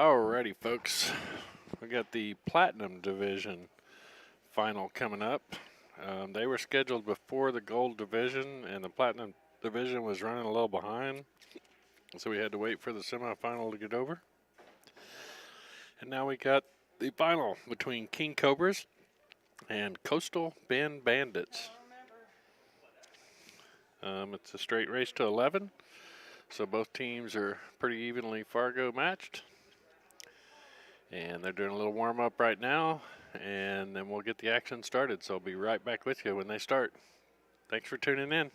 Alrighty, folks. We got the Platinum Division final coming up. They were scheduled before the Gold Division, and the Platinum Division was running a little behind, so we had to wait for the semifinal to get over. And now we got the final between King Cobras and Coastal Bend Bandits. It's a straight race to 11, so both teams are pretty evenly Fargo matched. And they're doing a little warm up right now, and then we'll get the action started. So I'll be right back with you when they start. Thanks for tuning in.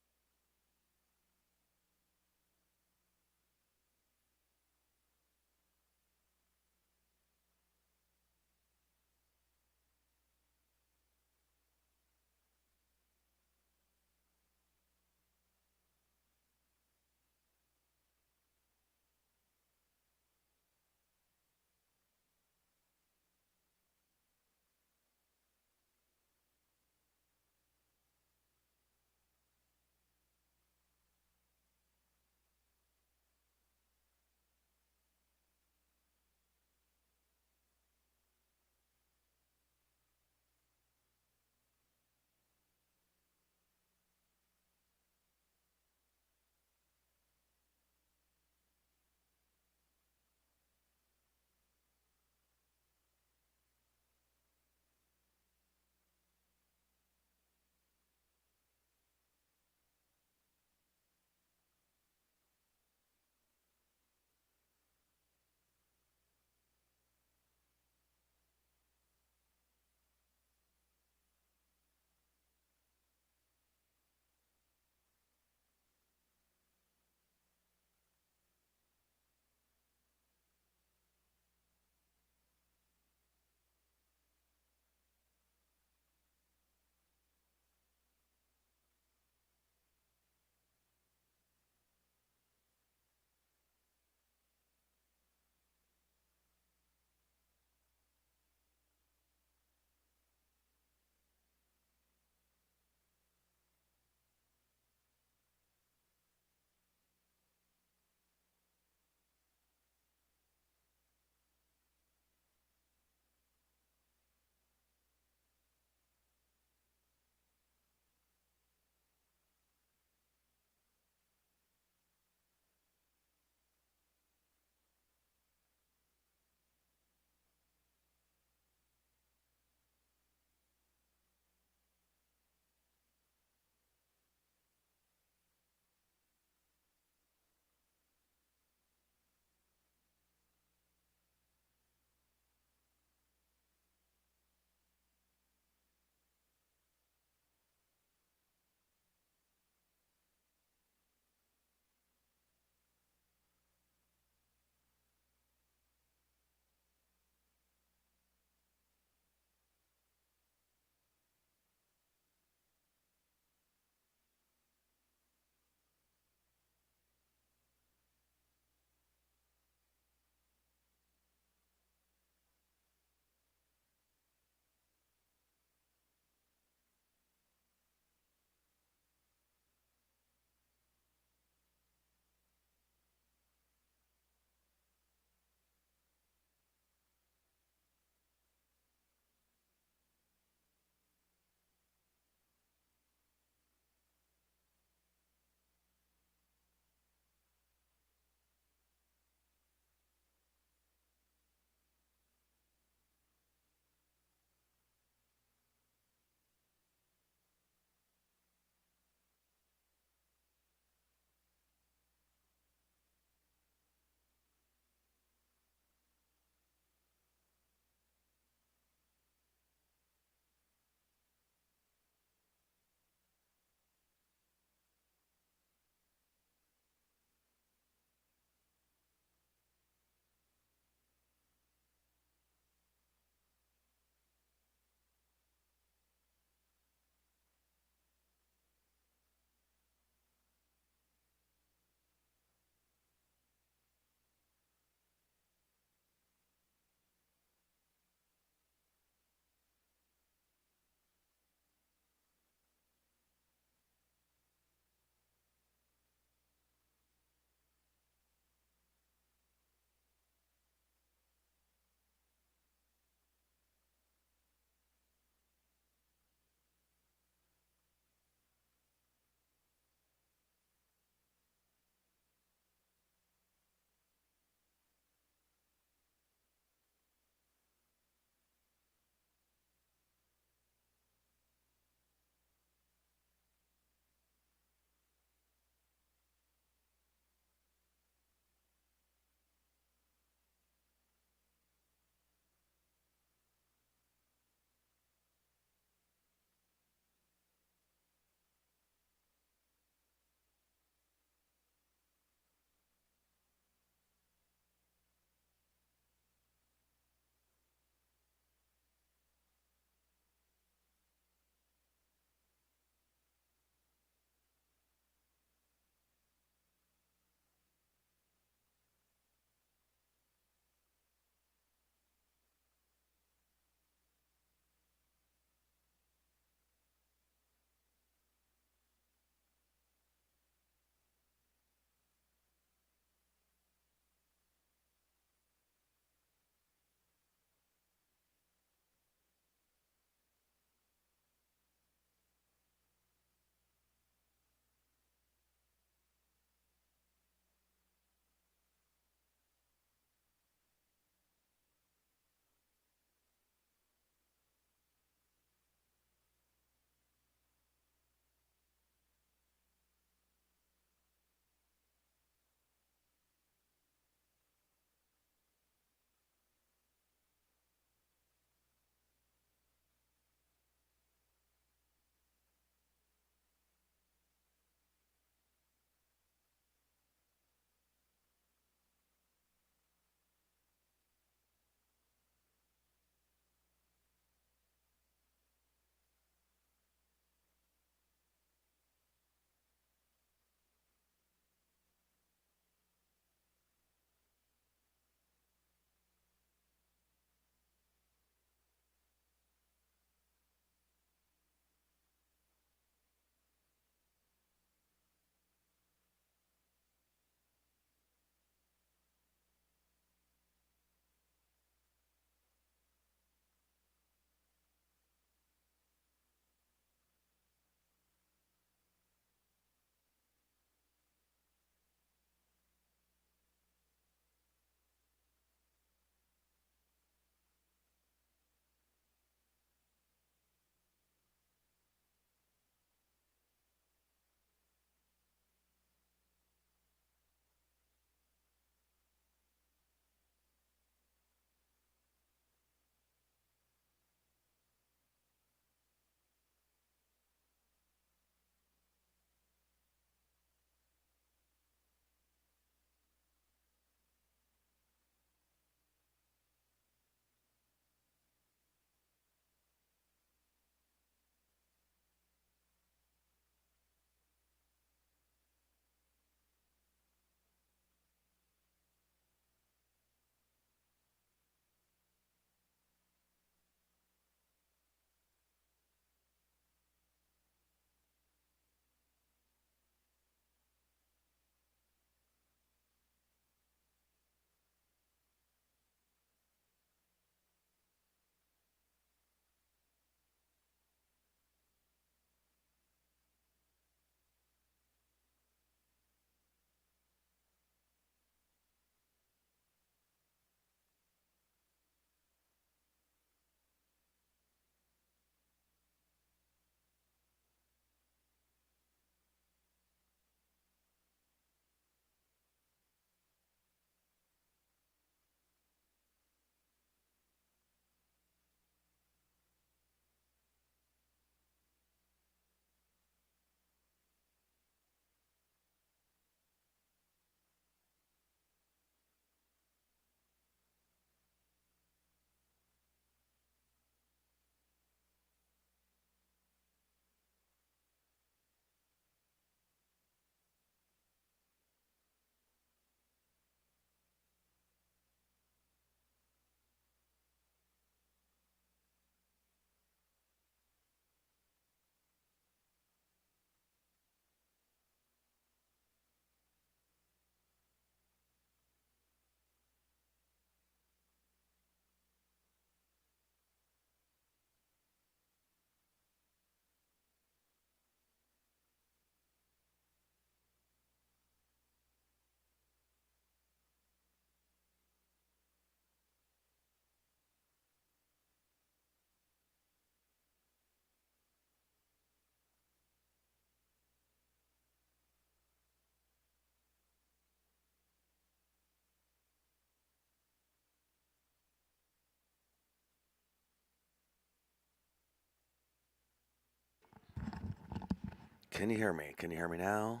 Can you hear me? Can you hear me now?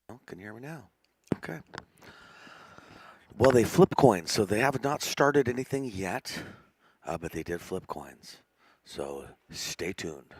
No, can you hear me now? Okay. Well, they flip coins, so they have not started anything yet, but they did flip coins. So stay tuned.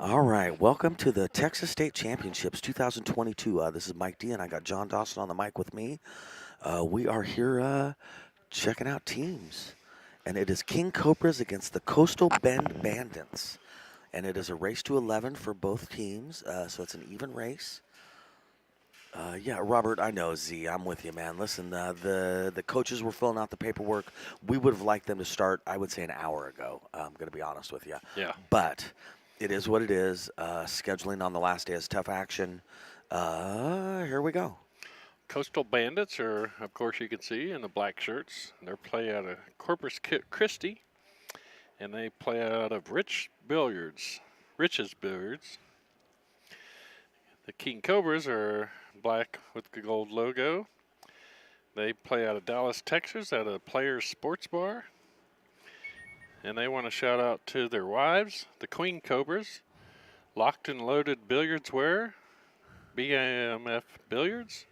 All right, welcome to the Texas State Championships 2022. This is Mike D, and I got John Dawson on the mic with me. We are here checking out teams, and it is King Cobras against the Coastal Bend Bandits, and it is a race to 11 for both teams, so it's an even race. Yeah, Robert, I know, Z, I'm with you, man. Listen, the coaches were filling out the paperwork. We would have liked them to start, I would say, an hour ago. I'm going to be honest with you. Yeah. But it is what it is. Scheduling on the last day is tough action. Here we go. Coastal Bandits are, of course, you can see in the black shirts. They're play out of Corpus Christi, and they play out of Rich's Billiards. The King Cobras are black with the gold logo. They play out of Dallas, Texas, out of Players Sports Bar. And they want to shout out to their wives, the Queen Cobras, Locked and Loaded Billiards Wear, BMF Billiards,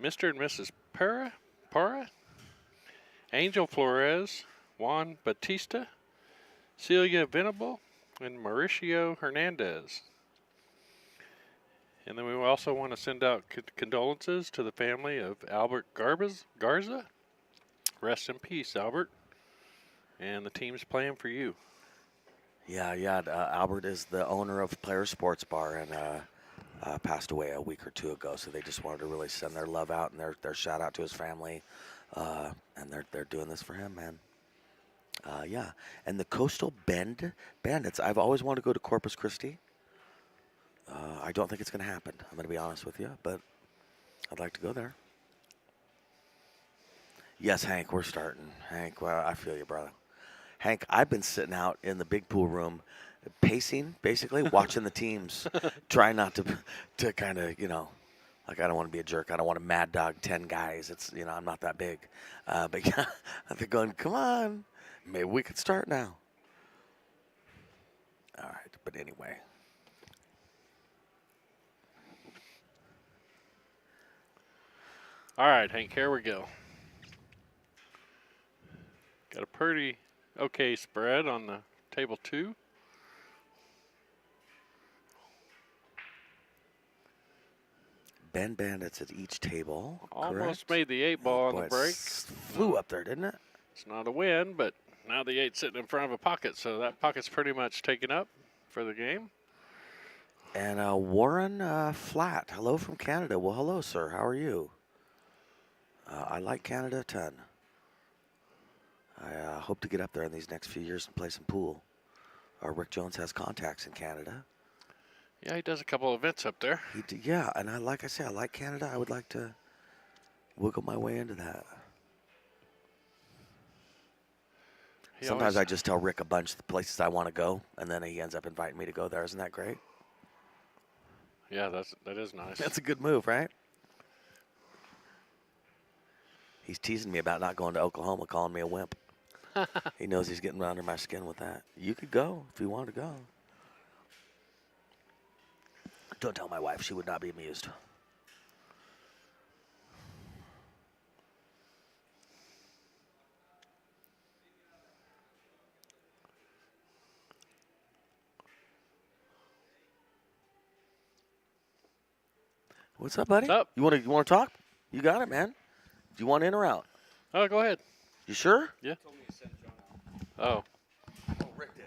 Mr. and Mrs. Para, Angel Flores, Juan Batista, Celia Venable, and Mauricio Hernandez. And then we also want to send out condolences to the family of Albert Garza. Rest in peace, Albert. And the team's playing for you. Yeah. Albert is the owner of Players Sports Bar and passed away a week or two ago. So they just wanted to really send their love out and their shout out to his family. And they're doing this for him, man. Yeah. And the Coastal Bend Bandits. I've always wanted to go to Corpus Christi. I don't think it's going to happen. I'm going to be honest with you, but I'd like to go there. Yes, Hank, we're starting. Hank, well, I feel you, brother. Hank, I've been sitting out in the big pool room, pacing, basically, watching the teams, trying not to kind of, like I don't want to be a jerk. I don't want to mad dog 10 guys. It's, I'm not that big. But yeah, they're going, come on, maybe we could start now. All right, but anyway. All right, Hank, here we go. Got a pretty okay spread on the table 2. Bend Bandits at each table. Almost correct? made the 8 ball on Boy, the break. Flew up there, didn't it? It's not a win, but now the 8's sitting in front of a pocket, so that pocket's pretty much taken up for the game. And Warren Flat, hello from Canada. Well, hello, sir. How are you? I like Canada a ton. I hope to get up there in these next few years and play some pool. Rick Jones has contacts in Canada. Yeah, he does a couple events up there. Yeah, and like I say, I like Canada. I would like to wiggle my way into that. Sometimes I just tell Rick a bunch of the places I want to go, and then he ends up inviting me to go there. Isn't that great? Yeah, that is nice. That's a good move, right? He's teasing me about not going to Oklahoma, calling me a wimp. He knows he's getting under my skin with that. You could go if you wanted to go. Don't tell my wife. She would not be amused. What's up, buddy? What's up? You want to talk? You got it, man. Do you want in or out? Oh, go ahead. You sure? Yeah. Oh. Oh, Rick did.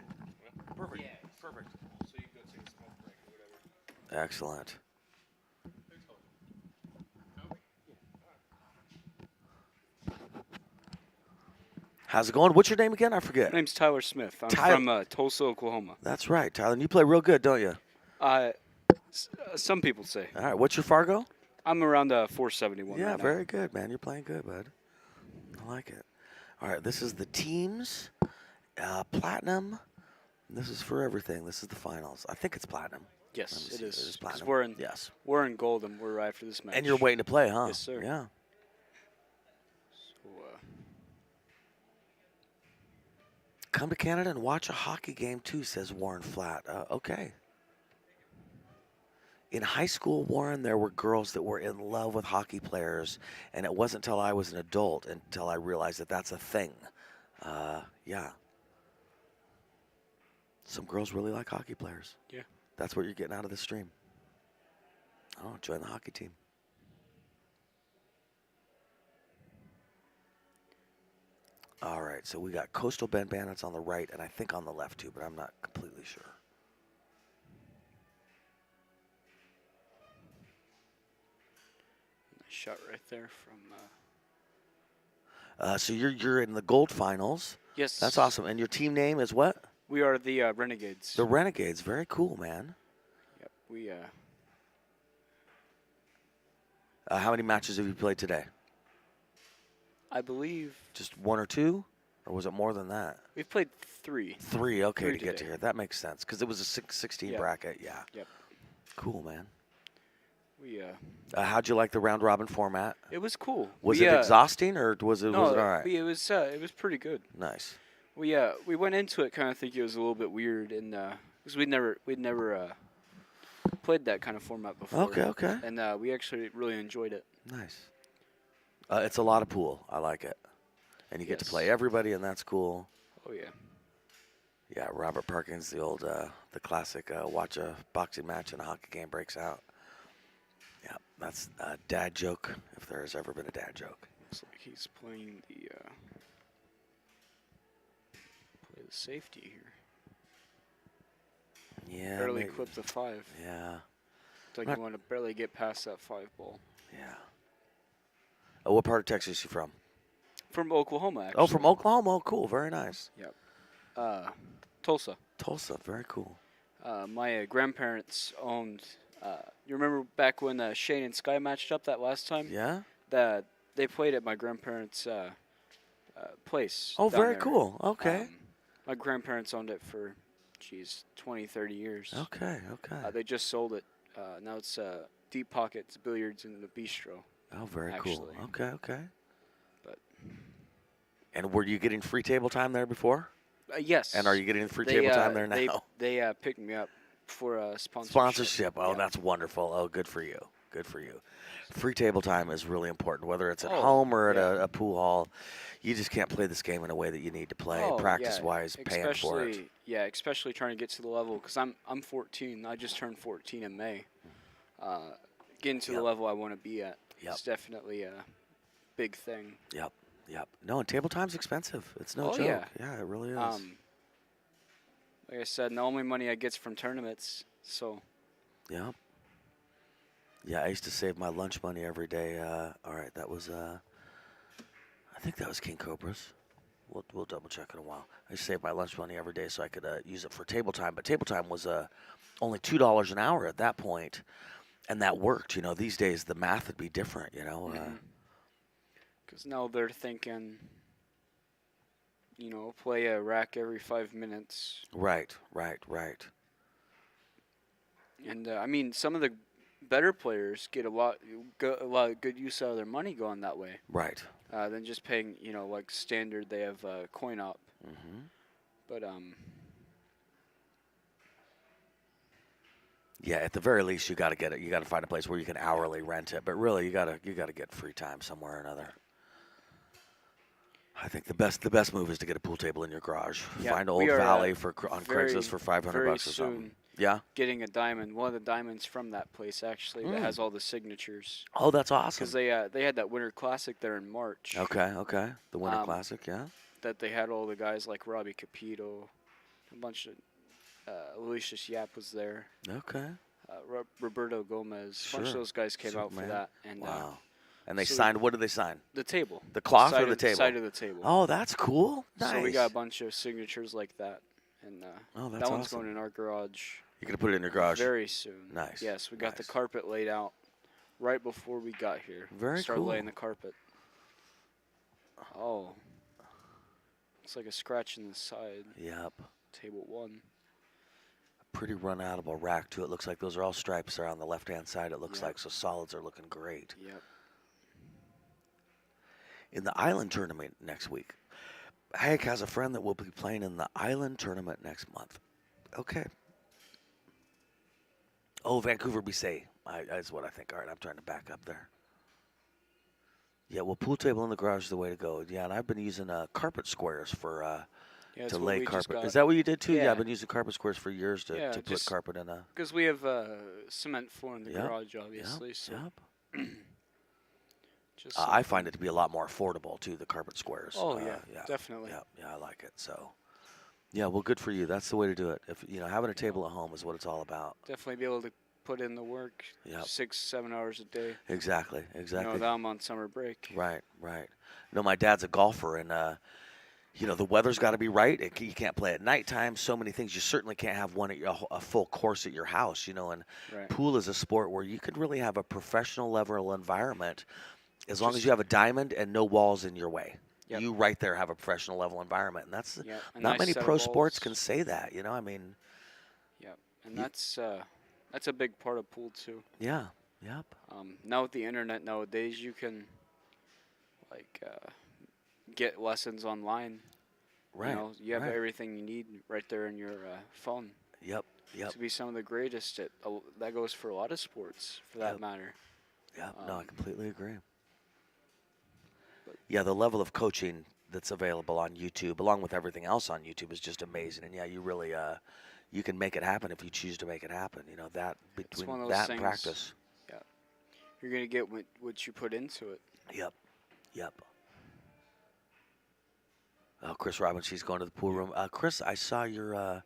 Perfect. Yeah. Perfect. So you can go take a smoke break or whatever. Excellent. How's it going? What's your name again? I forget. My name's Tyler Smith. I'm Tyler. from Tulsa, Oklahoma. That's right, Tyler. And you play real good, don't you? Some people say. All right. What's your Fargo? I'm around 471 Yeah, right now. very good, man. You're playing good, bud. I like it. All right, this is the teams. Platinum. This is for everything. This is the finals. I think it's platinum. Let Yes, me it see. is. It is 'Cause platinum. We're in, Yes. we're in gold and we're right for this match. And you're waiting to play, huh? Yes, sir. Yeah. So, Come to Canada and watch a hockey game too, says Warren Flat. Okay. In high school, Warren, there were girls that were in love with hockey players, and it wasn't until I was an adult until I realized that that's a thing. Yeah. Some girls really like hockey players. Yeah. That's what you're getting out of this stream. Oh, join the hockey team. All right, so we got Coastal Bend Bandits on the right, and I think on the left too, but I'm not completely sure. Nice shot right there from. So you're in the gold finals. Yes. That's awesome. And your team name is what? We are the Renegades. The Renegades. Very cool, man. Yep. We. How many matches have you played today? I believe Just one or two? Or was it more than that? we've played 3. Three, okay, Three to get to today. here. That makes sense, because it was a 16 Yeah. bracket, yeah. Yep. Cool, man. We. How'd you like the round robin format? It was cool. Was we, it exhausting, or was it No, all right? it was pretty good. Nice. We went into it kind of thinking it was a little bit weird, and because we'd never played that kind of format before. Okay. And we actually really enjoyed it. Nice. It's a lot of pool. I like it. And you get to Yes. play everybody, and that's cool. Oh yeah. Yeah, Robert Parkins, the old, the classic, watch a boxing match and a hockey game breaks out. Yeah, that's a dad joke, if there has ever been a dad joke. Looks like he's playing the safety here. Yeah. Barely maybe. clipped the 5. Yeah, It's like Not- you want to barely get past that 5 ball. yeah. Oh, what part of Texas are you from? From Oklahoma, actually. Oh, from Oklahoma. Oh, cool. Very nice. Tulsa. Tulsa. Very cool. My grandparents owned. You remember back when Shane and Sky matched up that last time? Yeah. That they played at my grandparents' place. Oh, down very there. cool. Okay. My grandparents owned it for, 20, 30 years. Okay. They just sold it. Now it's Deep Pockets Billiards and the Bistro. Oh, very cool. actually. Okay. But And were you getting free table time there before? yes. And are you getting free They, table time there now? They picked me up for a sponsorship. Sponsorship. Oh, Yeah. that's wonderful. Oh, good for you. Good for you. Free table time is really important, whether it's at Oh, home or at yeah. a pool hall. You just can't play this game in a way that you need to play, Oh, practice-wise, yeah. paying for it. Especially trying to get to the level because I'm 14. I just turned 14 in May. Getting to Yep. the level I want to be at Yep. is definitely a big thing. Yep. No, and table time's expensive. It's no Oh, joke. yeah. Yeah, it really is. Like I said, the only money I get from tournaments. So Yep. Yeah, I used to save my lunch money every day. All right, that was, I think that was King Cobras. We'll double check in a while. I used to save my lunch money every day so I could use it for table time. But table time was only $2 an hour at that point, and that worked. You know, these days the math would be different. You know. because now they're thinking, play a rack every 5 minutes. Right. And I mean, some of the better players get a lot of good use out of their money going that way. Right. Than just paying, like standard. They have coin op. Mm-hmm. But Yeah, at the very least, you got to get it. You got to find a place where you can hourly rent it. But really, you got to get free time somewhere or another. I think the best move is to get a pool table in your garage. Yeah, Find we Old are, Valley on very- Craigslist for $500 very or something. soon Yeah. getting a diamond, one of the diamonds from that place actually that Mm. has all the signatures. Oh, that's awesome. Because they had that Winter Classic there in March. Okay. The Winter Um, Classic, yeah. That they had all the guys like Robbie Capito, a bunch of Aloysius Yap was there. Okay. Roberto Gomez. A bunch of Sure. those guys came out for Superman. that. And Wow. And they so signed. What did they sign? the table. The cloth side or the of, table? Side of the table. Oh, that's cool. Nice. So we got a bunch of signatures like that. And Oh, that's that one's awesome. going in our garage You're gonna put it in your garage. very soon. Nice, Yes, we got the nice. carpet laid out right before we got here. Very Started cool. laying the carpet. Oh. Looks like a scratch in the side. Yep. Table 1. Pretty run out of a rack too. It looks like those are all stripes there on the left-hand side. It looks Yep. like so solids are looking great. Yep. In the Island tournament next week, Hank has a friend that will be playing in the Island tournament next month. Okay. Oh, Vancouver BC. That's what I think. All right, I'm trying to back up there. Yeah, well, pool table in the garage is the way to go. Yeah, and I've been using carpet squares for Yeah, that's to what lay we just carpet. got. Is that what you did too? Yeah, I've Yeah. been using carpet squares for years to, Yeah, to put just carpet in a. because we have cement floor in the Yep, garage, obviously. Yep. So Yep. just I find something. it to be a lot more affordable too. The carpet squares. Oh yeah, Yeah. definitely. Yeah, I like it. So. Yeah, well, good for you. That's the way to do it. If having a table at home is what it's all about. Definitely be able to put in the work. Yep. 6-7 hours a day. Exactly. Now I'm on summer break. Right. No, my dad's a golfer, and the weather's got to be right. You can't play at nighttime. So many things. You certainly can't have a full course at your house. And Right. pool is a sport where you could really have a professional level environment as long as Just- you have a diamond and no walls in your way. Yep. You right there have a professional level environment, and that's Yep. A not nice many set of pro sports balls. can say that. I mean, Yep. And Ye- that's a big part of pool too. yeah, yep. Now with the internet nowadays, you can get lessons online. Right. You have right. everything you need right there in your phone. Yep. To be some of the greatest that goes for a lot of sports, for that Yep. matter. Yeah, no, I Um, completely agree. but- Yeah, the level of coaching that's available on YouTube, along with everything else on YouTube, is just amazing. And yeah, you really you can make it happen if you choose to make it happen. That one between of those that and things- practice. You're gonna get what you put into it. Yep. Oh, Chris Robbins, she's going to the pool room. Chris, I saw your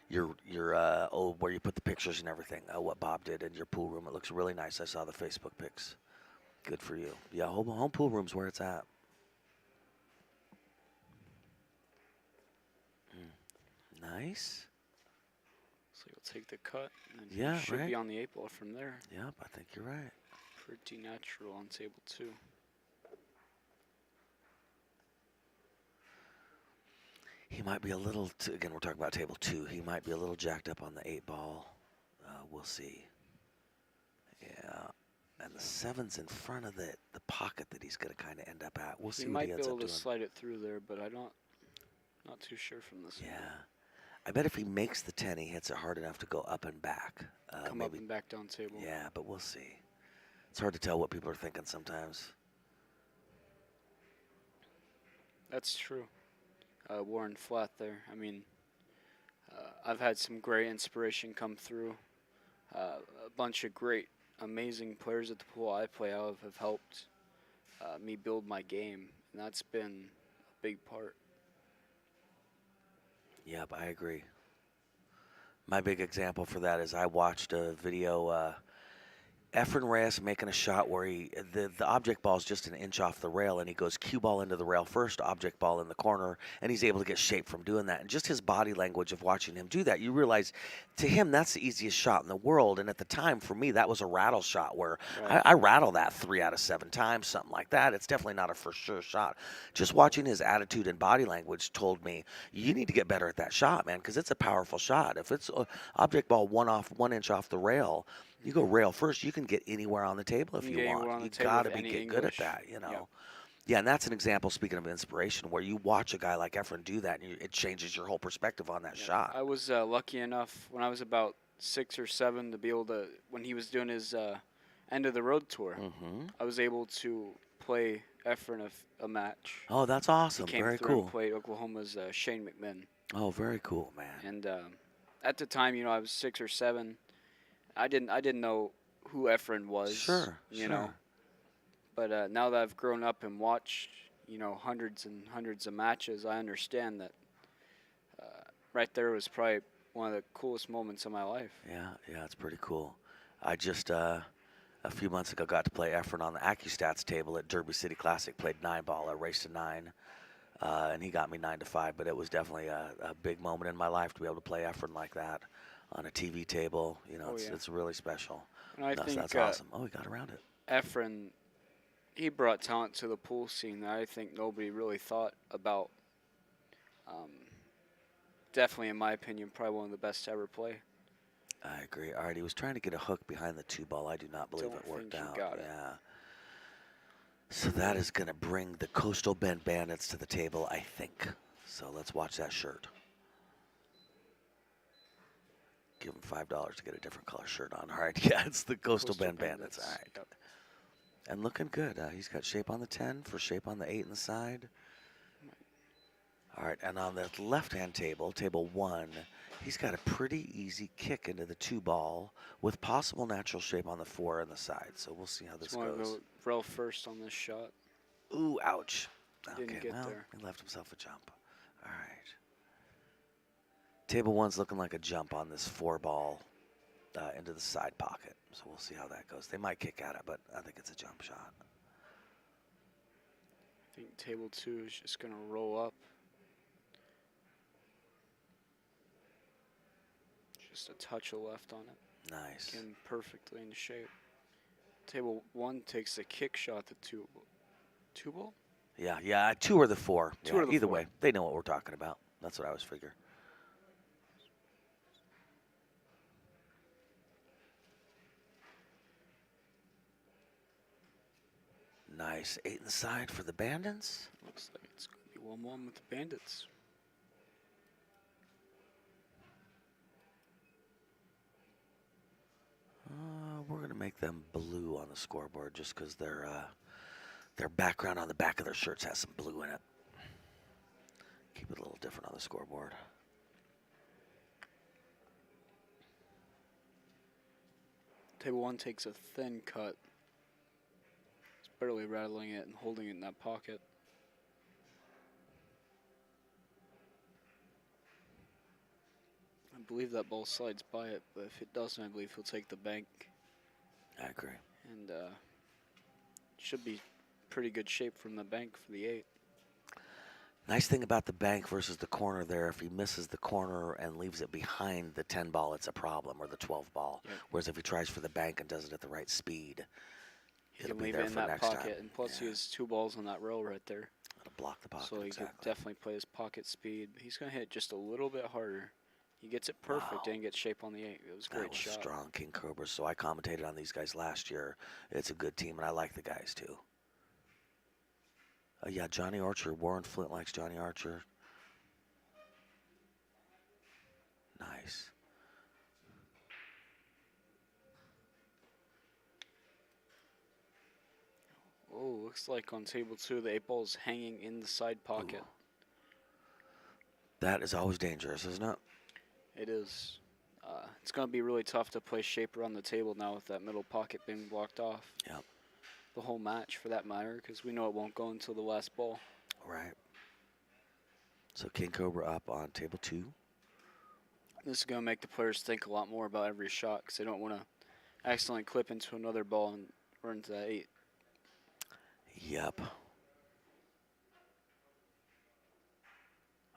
where you put the pictures and everything. What Bob did in your pool room. It looks really nice. I saw the Facebook pics. Good for you. Yeah, home pool room's where it's at. Nice. So you'll take the cut, and Yeah, you should right. be on the 8-ball from there. Yep, I think you're right. Pretty natural on table 2. He might be a little, again, we're talking about table 2. He might be a little jacked up on the 8-ball. We'll see. Yeah. And the 7's in front of the pocket that he's going to kind of end up at. We'll see He what he might be ends able up to doing. slide it through there, but not too sure from this. Yeah. I bet if he makes the 10, he hits it hard enough to go up and back. Come up and back down table. Yeah, but we'll see. It's hard to tell what people are thinking sometimes. That's true. Warren flat there. I mean, I've had some great inspiration come through. A bunch of great, amazing players at the pool I play out of have helped me build my game, and that's been a big part. Yep, I agree. My big example for that is I watched a video, Efren Reyes making a shot where the object ball is just an inch off the rail, and he goes cue ball into the rail first, object ball in the corner, and he's able to get shape from doing that. And just his body language of watching him do that, you realize to him that's the easiest shot in the world. And at the time, for me, that was a rattle shot where Right. I rattle that 3 out of 7 times, something like that. It's definitely not a for sure shot. Just watching his attitude and body language told me you need to get better at that shot, man, because it's a powerful shot. If it's object ball 1 inch off the rail, you go rail first, you can get anywhere on the table if You you can get anywhere want. on You the table got to with be any good at English. that, Yep. Yeah, and that's an example, speaking of inspiration, where you watch a guy like Efren do that, and it changes your whole perspective on that Yeah. shot. I was lucky enough when I was about 6 or 7 to be able to, when he was doing his end of the road tour, Mm-hmm. I was able to play Efren a match. Oh, that's awesome. He came Very through cool. and played Oklahoma's Shane McMinn. Oh, very cool, man. And at the time, I was 6 or 7. I didn't know who Efren was. Sure, you know. sure. But now that I've grown up and watched, hundreds and hundreds of matches, I understand that right there was probably one of the coolest moments of my life. Yeah, it's pretty cool. I just, a few months ago, got to play Efren on the AccuStats table at Derby City Classic, played 9-ball. I raced a 9, and he got me 9-5, but it was definitely a big moment in my life to be able to play Efren like that on a TV table. It's really special. And I think That's awesome. Oh, we got around it. Efren, he brought talent to the pool scene that I think nobody really thought about. Definitely, in my opinion, probably one of the best to ever play. I agree. All right, he was trying to get a hook behind the 2-ball. I do not believe Don't it worked think he out. got it. Yeah. So that is going to bring the Coastal Bend Bandits to the table, I think. So let's watch that shirt. Give him $5 to get a different color shirt on. All right, yeah, it's the Coastal Bend Bandits. All right. Yep. And looking good. He's got shape on the 10 for shape on the 8 and the side. All right, and on the left-hand table, table 1, he's got a pretty easy kick into the 2 ball with possible natural shape on the 4 and the side. So we'll see how this Just want to goes. go rail first on this shot. Ooh, ouch. Didn't Okay, get well, there. he left himself a jump. All right. Table 1's looking like a jump on this 4 ball into the side pocket. So we'll see how that goes. They might kick at it, but I think it's a jump shot. I think table 2 is just going to roll up. Just a touch of left on it. Nice. Getting perfectly in shape. Table 1 takes a kick shot to 2 ball. Yeah, 2 or the 4. Two Yeah, or the either 4. way, they know what we're talking about. That's what I was figuring. Nice. 8 inside for the Bandits. Looks like it's going to be 1-1 with the Bandits. We're going to make them blue on the scoreboard just because their background on the back of their shirts has some blue in it. Keep it a little different on the scoreboard. Table 1 takes a thin cut. It's barely rattling it and holding it in that pocket. I believe that ball slides by it, but if it doesn't, I believe he'll take the bank. I agree. And should be pretty good shape from the bank for the 8. Nice thing about the bank versus the corner there, if he misses the corner and leaves it behind the 10 ball, it's a problem, or the 12 ball. Yep. Whereas if he tries for the bank and does it at the right speed, He it'll can be leave there it in for that next pocket, time. and plus he Yeah. has 2 balls on that row right there. It'll block the pocket, So he exactly. could definitely play his pocket speed. He's going to hit just a little bit harder. He gets it perfect Wow. and gets shape on the 8. It was a That great was shot. strong, King Cobras. So I commentated on these guys last year. It's a good team, and I like the guys too. Yeah, Johnny Archer. Warren Flint likes Johnny Archer. Nice. Oh, looks like on table 2, the 8 ball is hanging in the side pocket. Ooh. That is always dangerous, isn't it? It is. It's going to be really tough to play shape around the table now with that middle pocket being blocked off. Yep. The whole match, for that matter, because we know it won't go until the last ball. Right. So King Cobra up on table 2. This is going to make the players think a lot more about every shot because they don't want to accidentally clip into another ball and run into that 8. Yep.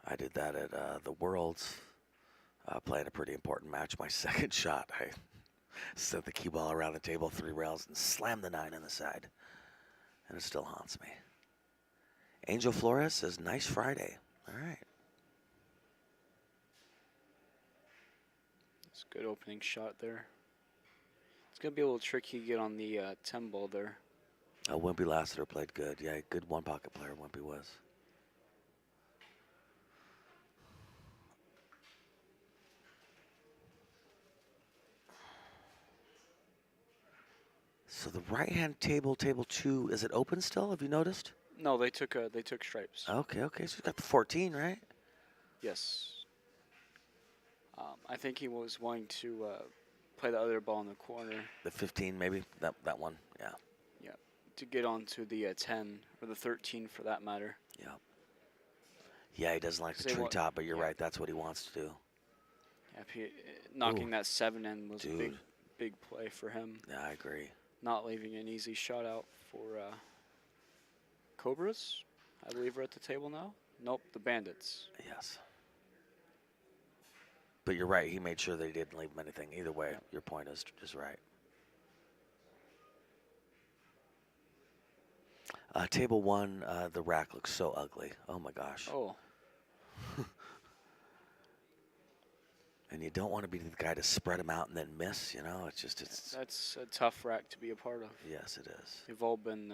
I did that at the Worlds, playing a pretty important match. My second shot, I sent the cue ball around the table 3 rails and slammed the 9 in the side. And it still haunts me. Angel Flores says, nice Friday. All right. It's a good opening shot there. It's going to be a little tricky to get on the 10 ball there. Wimpy Lassiter played good. Yeah, good one pocket player, Wimpy was. So the right-hand table, table 2, is it open still? Have you noticed? No, they took stripes. Okay. So you got the 14, right? Yes. I think he was wanting to play the other ball in the corner. The 15, maybe that one. Yeah. To get onto the 10 or the 13 for that matter. Yeah. Yeah, he doesn't like the Say what- treetop, but you're yeah. right. That's what he wants to do. Yeah, knocking Ooh. that 7 in was a Dude. big play for him. Yeah, I agree. Not leaving an easy shot out for Cobras. I believe we're at the table now. Nope, the Bandits. Yes. But you're right. He made sure that he didn't leave him anything. Either way, Yeah. your point is right. Table 1, the rack looks so ugly. Oh, my gosh. Oh, And you don't want to be the guy to spread them out and then miss, you know? It's that's a tough rack to be a part of. yes, it is. We've all been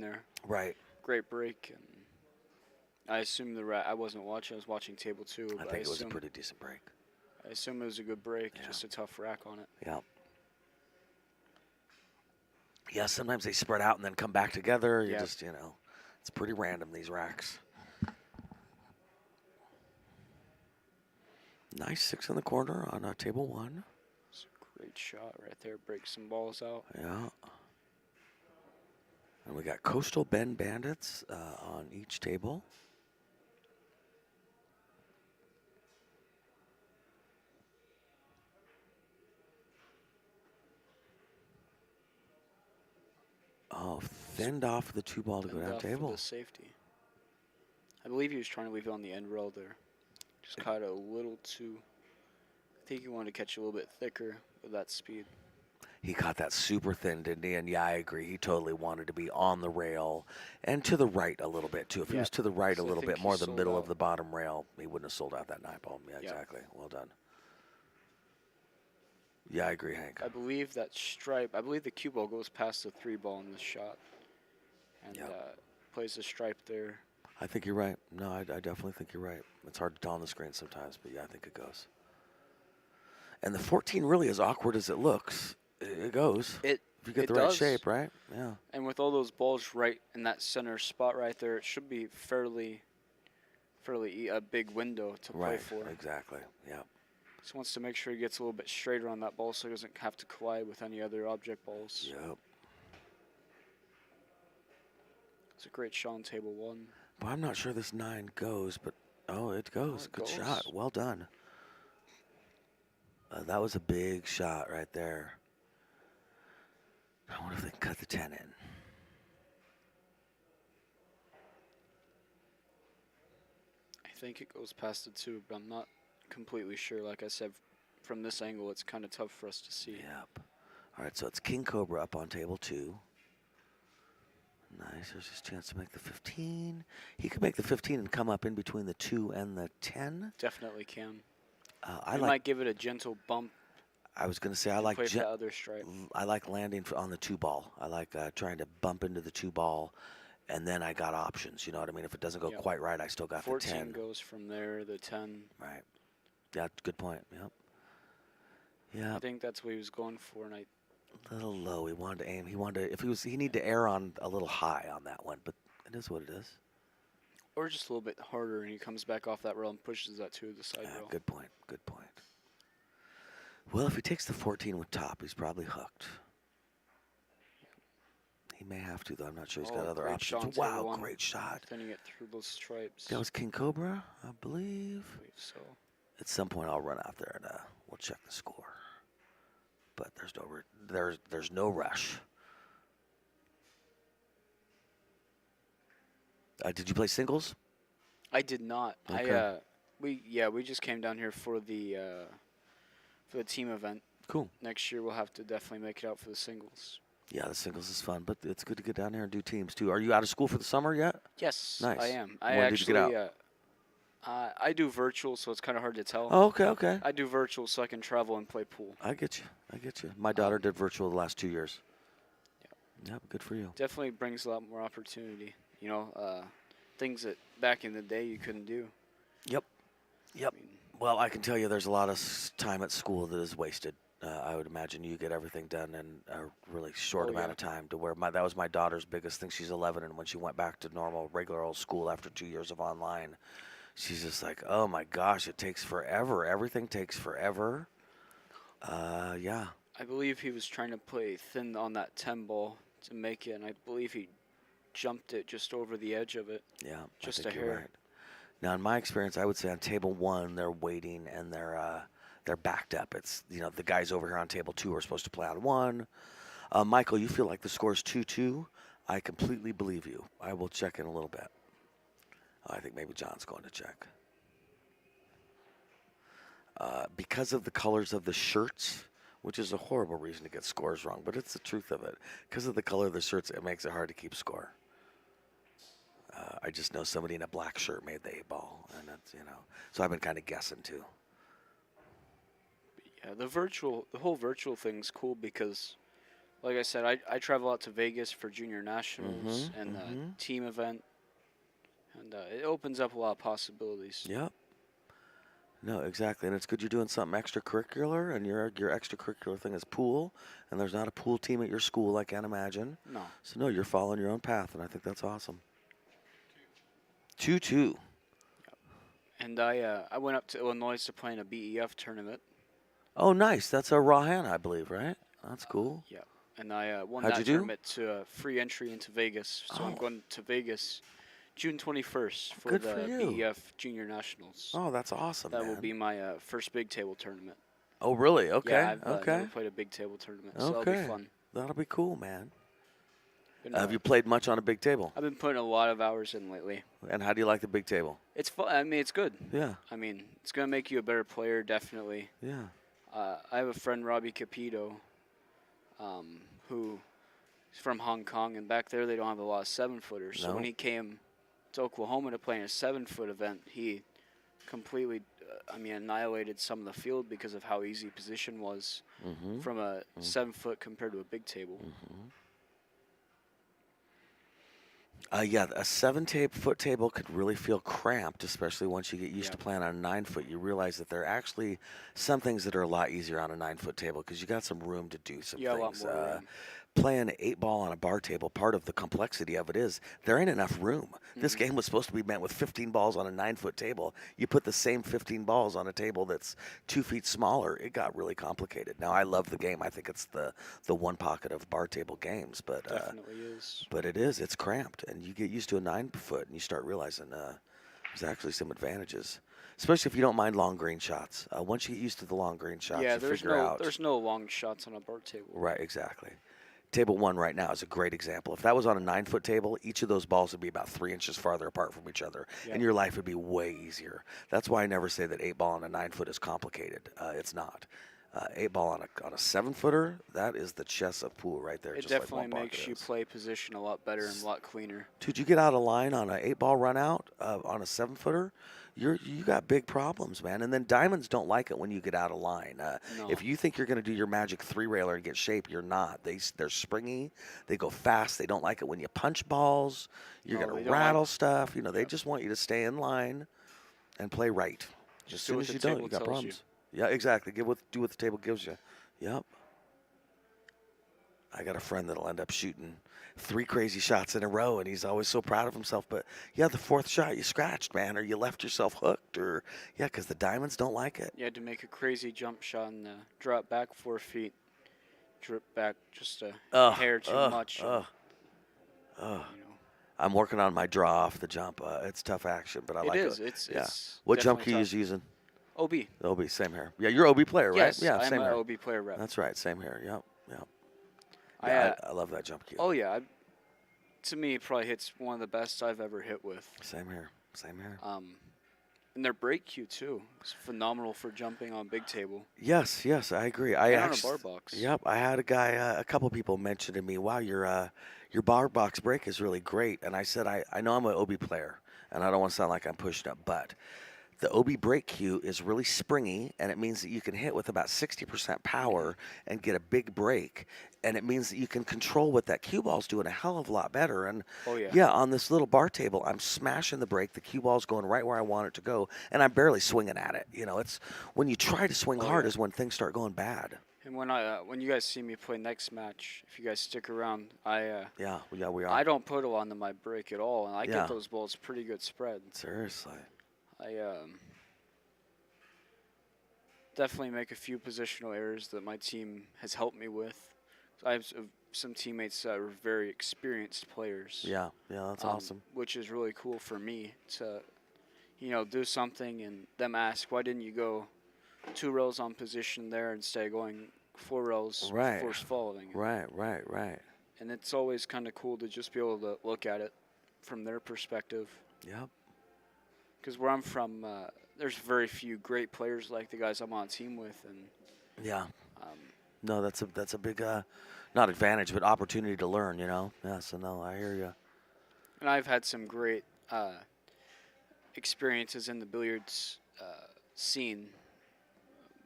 there. Right. Great break, and I assume the rack. I wasn't watching. I was watching table 2. I But think it was a pretty decent break. I assume it was a good break. Yeah. Just a tough rack on it. Yeah. Yeah, sometimes they spread out and then come back together. You Yep. just, it's pretty random, these racks. Nice 6 in the corner on table 1. It's a great shot right there. Breaks some balls out. Yeah. And we got Coastal Bend Bandits on each table. Oh, thinned off the 2 ball to go And down off for table. the safety. I believe he was trying to leave it on the end rail there. Just caught it a little too. I think he wanted to catch a little bit thicker with that speed. He caught that super thin, didn't he? And yeah, I agree. He totally wanted to be on the rail and to the right a little bit, too. If he Yeah, was to the right a so I little think bit, he more the sold middle of out. the bottom rail, he wouldn't have sold out that 9 ball. Yeah, Yeah. exactly. Well done. Yeah, I agree, Hank. I believe that stripe, I believe the cue ball goes past the 3 ball in this shot. And Yep. plays the stripe there. I think you're right. No, I definitely think you're right. It's hard to tell on the screen sometimes, but yeah, I think it goes. And the 14 really, as awkward as it looks, it goes. It If you get it the right does. shape, right? Yeah. And with all those balls right in that center spot right there, it should be fairly a big window to play Right. for. Exactly. Yeah. Just wants to make sure he gets a little bit straighter on that ball so he doesn't have to collide with any other object balls. Yep. It's a great shot on table 1. Well, I'm not sure this 9 goes, but oh, it goes. it Good goes. shot. Well done. That was a big shot right there. I wonder if they can cut the 10 in. I think it goes past the 2, but I'm not completely sure. Like I said, from this angle, it's kind of tough for us to see. Yep. All right, so it's King Cobra up on table 2. Nice. There's his chance to make the 15. He could make the 15 and come up in between the 2 and the 10. Definitely can. I We like. might give it a gentle bump. I was going to say I and like. play for that other stripe. I like landing on the 2 ball. I like trying to bump into the 2 ball, and then I got options. You know what I mean? If it doesn't go Yep. quite right, I still got the 14 10. goes from there. The 10. Right. Yeah. Good point. Yep. Yeah. I think that's what he was going for, and A little low. He wanted to aim. He wanted to, if he was, he needed to err on a little high on that one, but it is what it is. or just a little bit harder, and he comes back off that rail and pushes that to the side rail. Good point. Good point. Well, if he takes the 14 with top, he's probably hooked. He may have to, though. I'm not sure. He's got other great options. shot on Wow, table 1. great shot. Thinning it through those stripes. That was King Cobra, I believe. I believe so. At some point, I'll run out there and we'll check the score. But there's no rush. Did you play singles? I did not. Okay. We just came down here for the team event. Cool. Next year we'll have to definitely make it out for the singles. Yeah, the singles is fun, but it's good to get down here and do teams too. Are you out of school for the summer yet? Yes, Nice. I am. I When did you actually get I do virtual, so it's kind of hard to tell. Oh, okay. I do virtual so I can travel and play pool. I get you. My daughter did virtual the last 2 years. Yep, good for you. Definitely brings a lot more opportunity. You know, things that back in the day you couldn't do. Yep. I mean, Well, I can tell you there's a lot of time at school that is wasted. I would imagine you get everything done in a really short Oh, amount yeah. of time to where that was my daughter's biggest thing. She's 11, and when she went back to normal, regular old school after 2 years of online, she's just like, oh my gosh, it takes forever. Everything takes forever. Yeah. I believe he was trying to play thin on that 10 ball to make it, and I believe he jumped it just over the edge of it. Yeah, Just I think a you're hair. right. Now, in my experience, I would say on table 1, they're waiting and they're backed up. It's, the guys over here on table 2 are supposed to play on 1. Michael, you feel like the score is 2-2. I completely believe you. I will check in a little bit. I think maybe John's going to check. Because of the colors of the shirts, which is a horrible reason to get scores wrong, but it's the truth of it. Because of the color of the shirts, it makes it hard to keep score. I just know somebody in a black shirt made the 8-ball, and that's, so I've been kind of guessing too. Yeah, the whole virtual thing's cool because, like I said, I travel out to Vegas for junior nationals and the team event, and it opens up a lot of possibilities. Yep. No, exactly, and it's good you're doing something extracurricular, and your extracurricular thing is pool, and there's not a pool team at your school, I can't imagine. No. So no, you're following your own path, and I think that's awesome. 2-2. And I went up to Illinois to play in a BEF tournament. Oh, nice. That's a raw hand, I believe, right? That's cool. Yeah. And I won How'd that you do? tournament to free entry into Vegas. So I'm Oh. going to Vegas June 21st for Good the for you. BEF Junior Nationals. Oh, that's awesome, That man. will be my first big table tournament. Oh, really? Okay. Yeah, I've okay. never played a big table tournament, so that'll be Okay. fun. That'll be cool, man. Been, Have you played much on a big table? I've been putting a lot of hours in lately. And how do you like the big table? It's fun. I mean, it's good. Yeah. I mean, it's gonna make you a better player, definitely. Yeah. I have a friend, Robbie Capito, who is from Hong Kong, and back there they don't have a lot of 7-footers. So No. when he came to Oklahoma to play in a 7-foot event, he completely, annihilated some of the field because of how easy position was Mm-hmm. from a 7-foot compared to a big table. Yeah, a 7-foot table could really feel cramped, especially once you get used to playing on a 9-foot. You realize that there are actually some things that are a lot easier on a 9-foot table because you got some room to do some Yeah, a lot things. more room. Playing 8-ball on a bar table, part of the complexity of it is there ain't enough room. This game was supposed to be meant with 15 balls on a 9-foot table. You put the same 15 balls on a table that's 2 feet smaller, it got really complicated. Now, I love the game. I think it's the one pocket of bar table games, but Definitely is. but it's cramped, and you get used to a 9-foot, and you start realizing there's actually some advantages, especially if you don't mind long green shots. Once you get used to the long green shots, Yeah, you there's figure no out. there's no long shots on a bar table. Right, exactly. Table 1 right now is a great example. If that was on a 9-foot table, each of those balls would be about 3 inches farther apart from each other, Yeah. and your life would be way easier. That's why I never say that 8-ball on a 9-foot is complicated. It's not. 8-ball on a 7-footer, that is the chess of pool right there. It just like definitely one pocket makes you is. play position a lot better and a lot cleaner. Dude, you get out of line on an 8-ball run out on a 7-footer, you got big problems, man. And then diamonds don't like it when you get out of line. No. If you think you're going to do your magic 3-railer and get shape, you're not. They're springy. They go fast. They don't like it when you punch balls. You're No, going they to don't like- rattle stuff. You know, they just want you to stay in line and play right. Just as do soon what as the you don't, table you got tells problems. Yeah, exactly. Do what the table gives you. Yep. I got a friend that'll end up shooting 3 crazy shots in a row, and he's always so proud of himself. But, yeah, the 4th shot, you scratched, man, or you left yourself hooked, or, yeah, because the diamonds don't like it. You had to make a crazy jump shot and drop back 4 feet, drip back just a hair too much. and, you know. I'm working on my draw off the jump. It's tough action, but I like it. It's What jump definitely key tough. you using? OB. OB, same here. Yeah, you're OB player, right? Yes, Yeah, I'm same an here. OB player rep. That's right, same here. Yep, yep. I, Yeah, I love that jump key. Oh yeah, to me, it probably hits one of the best I've ever hit with. Same here, same here. And their break cue too is phenomenal for jumping on big table. Yes, I agree. And on a bar box. Yep, I had a guy, a couple people mentioned to me, "Wow, your bar box break is really great." And I said, I know I'm an OB player, and I don't want to sound like I'm pushing up, but the OB break cue is really springy, and it means that you can hit with about 60% power and get a big break. And it means that you can control what that cue ball's doing a hell of a lot better. And Oh, yeah. on this little bar table, I'm smashing the break. The cue ball's going right where I want it to go, and I'm barely swinging at it. You know, it's when you try to swing hard yeah. is when things start going bad. And when you guys see me play next match, if you guys stick around, Yeah, we are. I don't put it onto my break at all, and I Yeah. get those balls pretty good spread. Seriously. I definitely make a few positional errors that my team has helped me with. I have some teammates that are very experienced players. Yeah, that's awesome. Which is really cool for me to, do something and them ask, why didn't you go 2 rows on position there instead of going 4 rows Right. force following? Right. And it's always kind of cool to just be able to look at it from their perspective. Yep. Because where I'm from, there's very few great players like the guys I'm on a team with, and Yeah. No, that's a big, not advantage, but opportunity to learn. You know. Yeah. So no, I hear you. and I've had some great experiences in the billiards scene.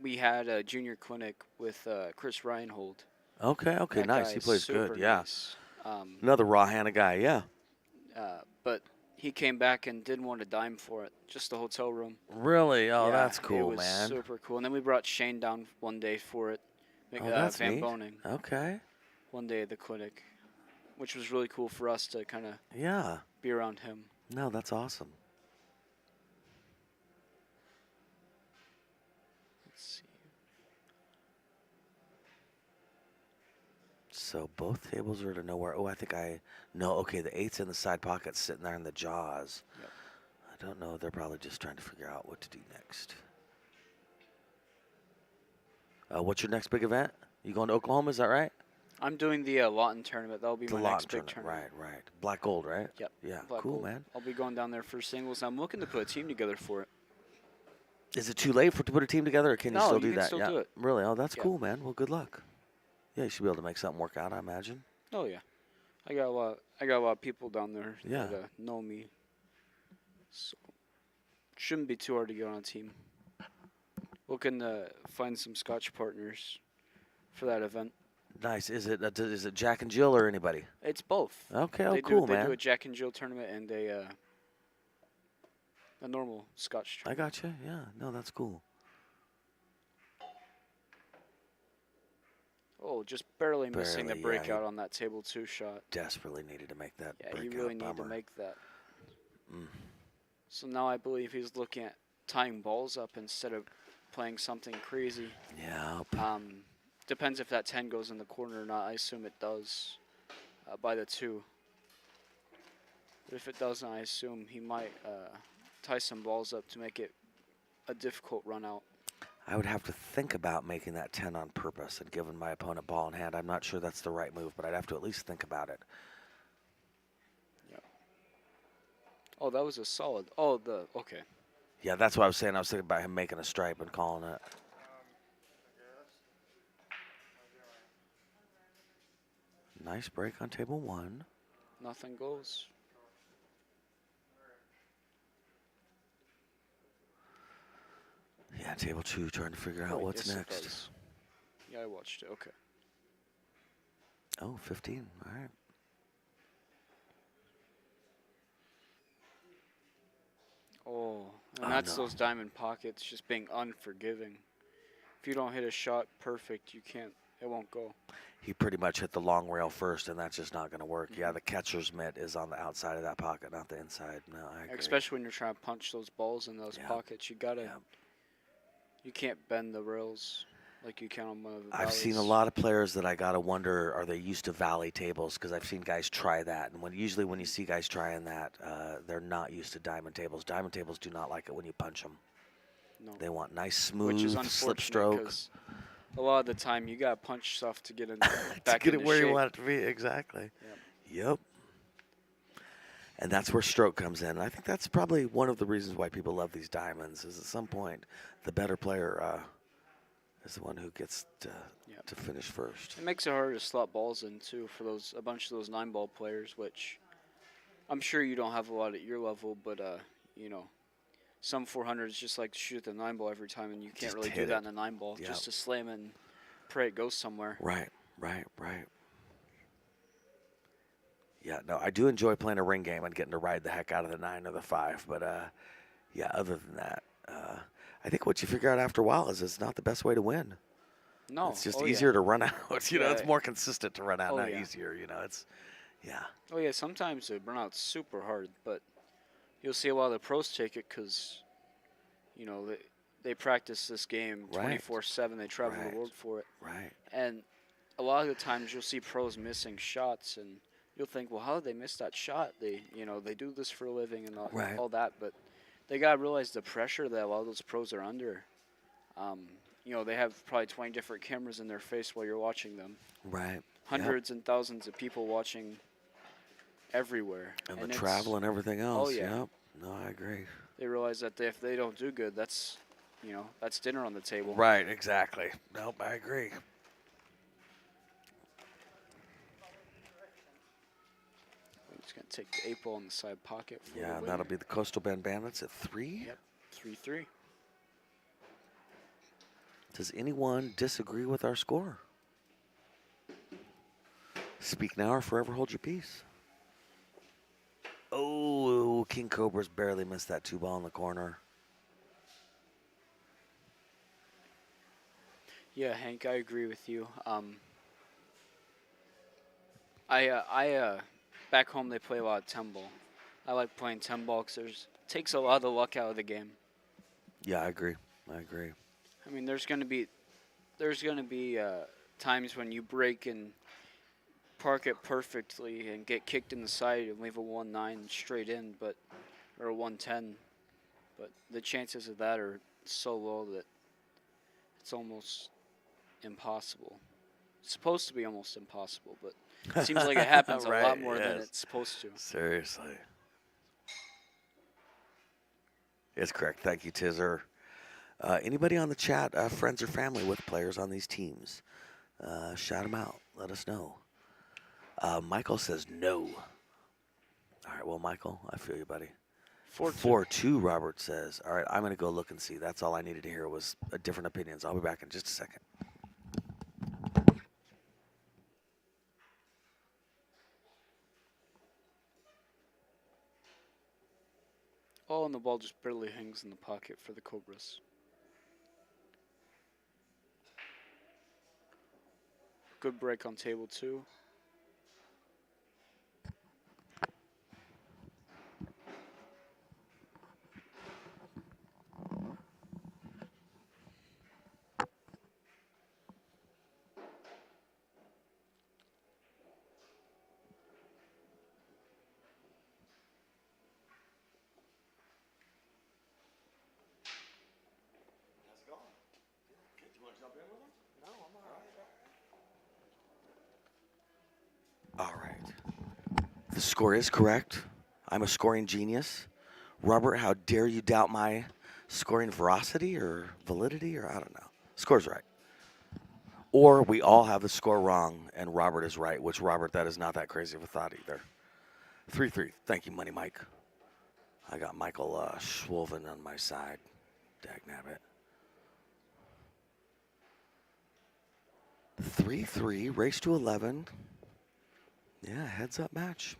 We had a junior clinic with Chris Reinhold. Okay. That Nice. guy He is plays super good. Yeah. nice. Another raw-handed guy. Yeah. But he came back and didn't want a dime for it, just the hotel room. Really? Oh, Yeah, that's it cool, was man. super cool. And then we brought Shane down one day for it. Oh, that's Van neat. Boning, Okay. one day at the clinic, which was really cool for us to kind of Yeah. be around him. No, that's awesome. So both tables are to nowhere. Oh, I think I know. Okay, the 8's in the side pocket, sitting there in the jaws. Yep. I don't know. They're probably just trying to figure out what to do next. What's your next big event? You going to Oklahoma? Is that right? I'm doing the Lawton tournament. That'll be The my Lawton next big tournament. Right. Black gold, right? Yep. Yeah, Black cool, Gold. man. I'll be going down there for singles. I'm looking to put a team together for it. Is it too late to put a team together, or can you No, still you do can that? still yeah. do it. Really? Oh, that's Yeah. cool, man. Well, good luck. Yeah, you should be able to make something work out, I imagine. Oh yeah, I got a lot. I got a lot of people down there Yeah. that know me. So shouldn't be too hard to get on a team. Looking to find some Scotch partners for that event. Nice. Is it Jack and Jill or anybody? It's both. Okay, oh, They cool, do, man. They do a Jack and Jill tournament and a normal Scotch I tournament. gotcha. Yeah, no, that's cool. Oh, just barely missing the Barely, yeah, breakout on that table 2 shot. Desperately needed to make that Yeah, breakout. he really needed to Bummer. make that. Mm. So now I believe he's looking at tying balls up instead of playing something crazy. Yeah. Depends if that 10 goes in the corner or not. I assume it does by the 2. But if it doesn't, I assume he might tie some balls up to make it a difficult run out. I would have to think about making that 10 on purpose and giving my opponent ball in hand. I'm not sure that's the right move, but I'd have to at least think about it. Oh, that was a solid. Oh, okay. Yeah, that's what I was saying. I was thinking about him making a stripe and calling it. Nice break on table 1. Nothing goes. Yeah, table 2 trying to figure out Wait, what's yes, it next. does. Yeah, I watched it. Okay. Oh, 15. All right. Oh, and Oh, that's no. those diamond pockets just being unforgiving. If you don't hit a shot perfect, you can't. It won't go. He pretty much hit the long rail first, and that's just not going to work. Yeah, the catcher's mitt is on the outside of that pocket, not the inside. No, I agree. Especially when you're trying to punch those balls in those Yeah. pockets, you gotta. Yeah. You can't bend the rails like you can on one of the I've seen a valleys. lot of players that I gotta wonder, are they used to valley tables? Because I've seen guys try that, and usually when you see guys trying that, they're not used to diamond tables. Diamond tables do not like it when you punch them. No. They want nice, Which is smooth slip unfortunate stroke because a lot of the time you gotta punch stuff to get in to back get it into where shape. you want it to be. Exactly. Yep. And that's where stroke comes in. And I think that's probably one of the reasons why people love these diamonds. Is at some point, the better player is the one who gets to finish first. It makes it harder to slot balls in too for a bunch of those 9-ball players, which I'm sure you don't have a lot at your level, but some 400s just like to shoot the 9-ball every time, and you can't Just really do hit that it. in a 9-ball. Yep. Just to slam and pray it goes somewhere. Right. Yeah, no, I do enjoy playing a ring game and getting to ride the heck out of the 9 or the 5. But, yeah, other than that, I think what you figure out after a while is it's not the best way to win. No, It's just oh, easier yeah. to run out. It's Yeah. more consistent to run out, Oh, not yeah. easier. It's, yeah. Oh yeah, sometimes the burnout's super hard, but you'll see a lot of the pros take it because, they practice this game Right. 24/7. They travel Right. the world for it, Right. and a lot of the times you'll see pros missing shots, and you'll think, well, how did they miss that shot? They do this for a living and Right. all that, but they gotta realize the pressure that a lot of those pros are under. They have probably 20 different cameras in their face while you're watching them. Right. Hundreds and thousands of people watching everywhere. And the it's- travel and everything else. Oh, yeah. Yep. No, I agree. They realize that if they don't do good, that's dinner on the table. Right, exactly. Nope, I agree. I'm just gonna take the 8-ball in the side pocket. For Yeah, the and that'll winner. be the Coastal Bend Bandits at 3. Yep, 3-3. Does anyone disagree with our score? Speak now or forever hold your peace. Oh, King Cobras barely missed that 2-ball in the corner. Yeah, Hank, I agree with you. I back home they play a lot of 10-ball. I like playing 10-ball because it takes a lot of the luck out of the game. Yeah, I agree. I mean, there's gonna be times when you break and park it perfectly and get kicked in the side and leave a 1-9 straight in, or a 1-10. But the chances of that are so low that it's almost impossible. It's supposed to be almost impossible, but it seems like it happens a lot Right, more than yes. it's supposed to. Seriously. It's correct. Thank you, Tizer. Anybody on the chat, friends or family with players on these teams? Shout them out. Let us know. Michael says no. All right, well, Michael, I feel you, buddy. 4-2, Robert says. All right, I'm going to go look and see. That's all I needed to hear was different opinions. I'll be back in just a second. Oh, and the ball just barely hangs in the pocket for the Cobras. Good break on table 2. All right. The score is correct. I'm a scoring genius. Robert, how dare you doubt my scoring veracity or validity, or I don't know. Score's right. Or we all have the score wrong and Robert is right, which, Robert, that is not that crazy of a thought either. 3-3. Thank you, Money Mike. I got Michael Schwolven on my side. Dagnabbit. 3-3. Race to 11. Yeah, heads up match.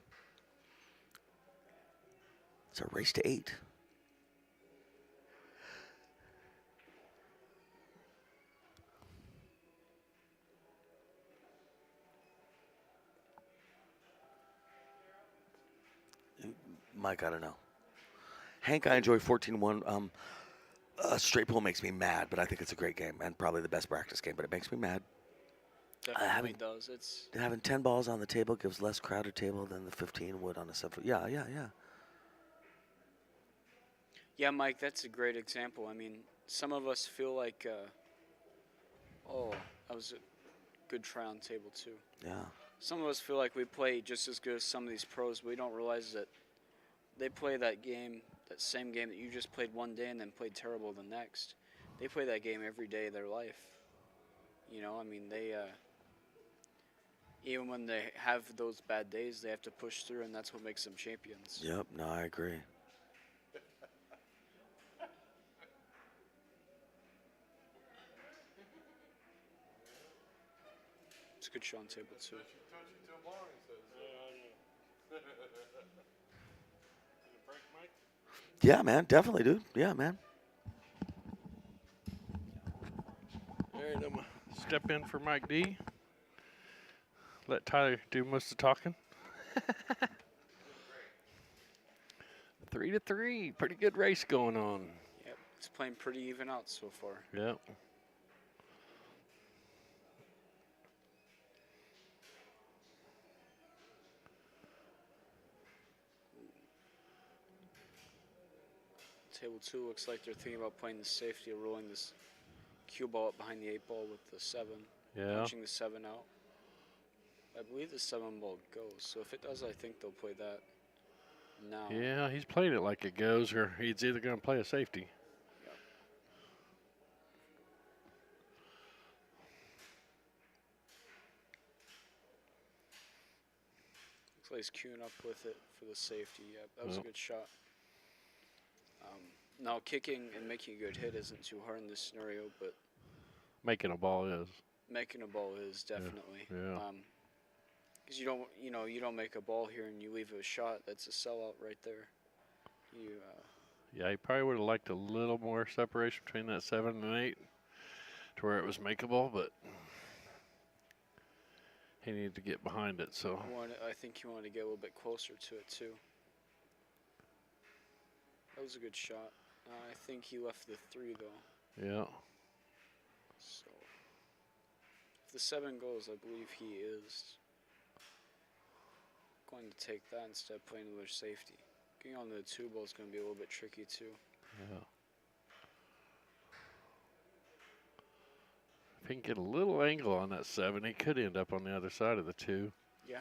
It's a race to 8. Mike, I don't know. Hank, I enjoy 14-1. Straight pool makes me mad, but I think it's a great game and probably the best practice game, but it makes me mad. Definitely does. It's Having 10 balls on the table gives less crowded table than the 15 would on a 7. Yeah. Yeah, Mike, that's a great example. I mean, some of us feel like, that was a good try on table 2. Yeah. Some of us feel like we play just as good as some of these pros, but we don't realize that they play that game, that same game that you just played one day and then played terrible the next. They play that game every day of their life. You know, I mean, they, even when they have those bad days, they have to push through, and that's what makes them champions. Yep, no, I agree. It's a good shot on table 2. Yeah, man, definitely, dude. Yeah, man. All right, I'm going to step in for Mike D. Let Tyler do most of the talking. 3-3. Pretty good race going on. Yep, it's playing pretty even out so far. Yep. Table 2 looks like they're thinking about playing the safety of rolling this cue ball up behind the 8 ball with the 7. Yeah. Punching the 7 out. I believe the 7 ball goes, so if it does, I think they'll play that now. Yeah, he's played it like it goes, or he's either going to play a safety. Yep. Looks like he's queuing up with it for the safety. Yep, that was a good shot. Now, kicking and making a good hit isn't too hard in this scenario, but Making a ball is. making a ball is definitely. Yeah. Because you don't make a ball here and you leave a shot. That's a sellout right there. Yeah, he probably would have liked a little more separation between that 7 and 8 to where it was makeable, but he needed to get behind it. So I think he wanted to get a little bit closer to it too. That was a good shot. I think he left the 3 though. yeah, So if the 7 goes, I believe he is going to take that instead of playing another safety. Getting on the 2 ball is going to be a little bit tricky too. Yeah. If he can get a little angle on that 7, he could end up on the other side of the 2. Yeah.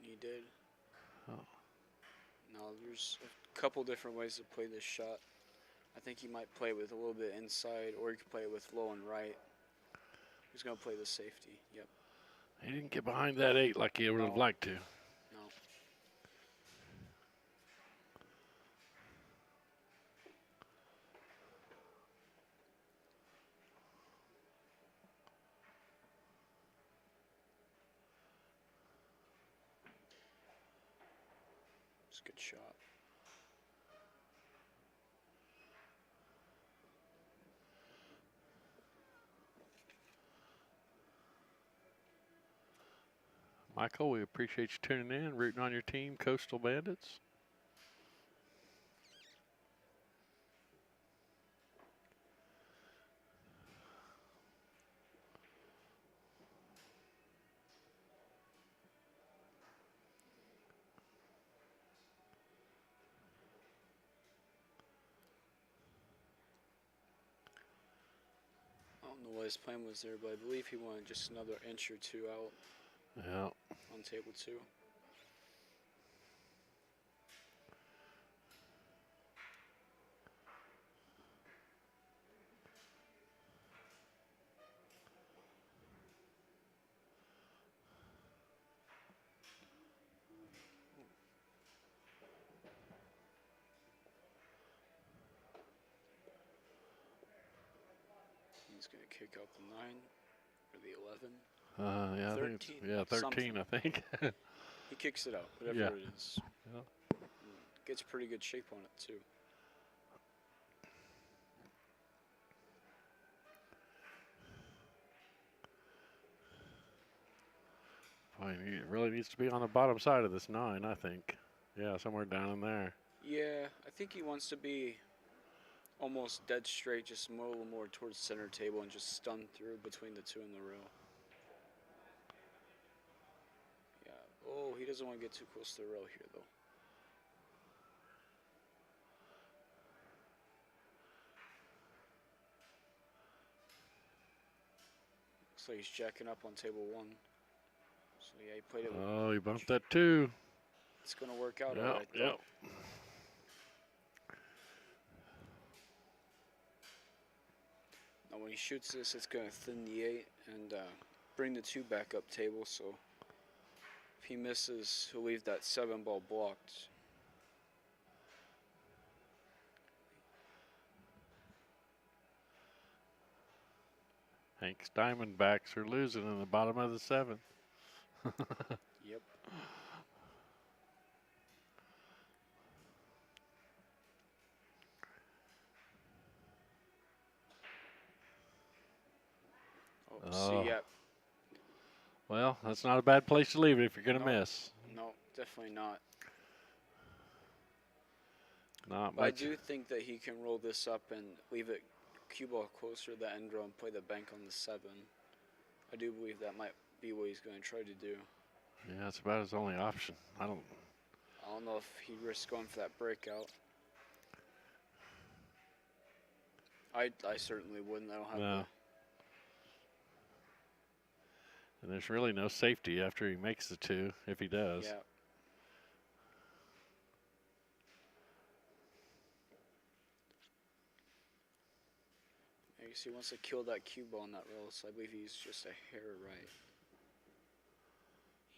He did. Oh. Now there's a couple different ways to play this shot. I think he might play with a little bit inside, or he could play with low and right. He's going to play the safety. Yep. He didn't get behind that 8 like he would have liked to. No. It's a good shot. Michael, we appreciate you tuning in, rooting on your team, Coastal Bandits. I don't know what his plan was there, but I believe he wanted just another inch or 2 out Yeah. on table 2. He's going to kick out the 9 or the 11. Yeah, 13, I think it's, 13, something. I think. He kicks it out, whatever Yeah. it is. Yeah. Gets pretty good shape on it too. Boy, he really needs to be on the bottom side of this 9, I think. Yeah, somewhere down in there. Yeah, I think he wants to be almost dead straight, just a little more towards center table and just stun through between the 2 in the row. Yeah. Oh, he doesn't want to get too close to the row here, though. Looks like he's jacking up on table 1. So yeah, he played it. Oh, he bumped that 2. It's gonna work out Yep, alright, though. yep. Now when he shoots this, it's gonna thin the 8 and bring the 2 back up table. So if he misses, he'll leave that 7 ball blocked. Hank's Diamondbacks are losing in the bottom of the 7th. Yep. Oh, Oh. see, yeah. Well, that's not a bad place to leave it if you're going to No. miss. No, definitely not. Not But I much. do think that he can roll this up and leave it cue ball closer to the end row and play the bank on the 7. I do believe that might be what he's going to try to do. Yeah, it's about his only option. I don't know if he risks going for that breakout. I certainly wouldn't. I don't have No. And there's really no safety after he makes the 2, if he does. Yeah. I guess he wants to kill that cue ball on that roll, so I believe he's just a hair right.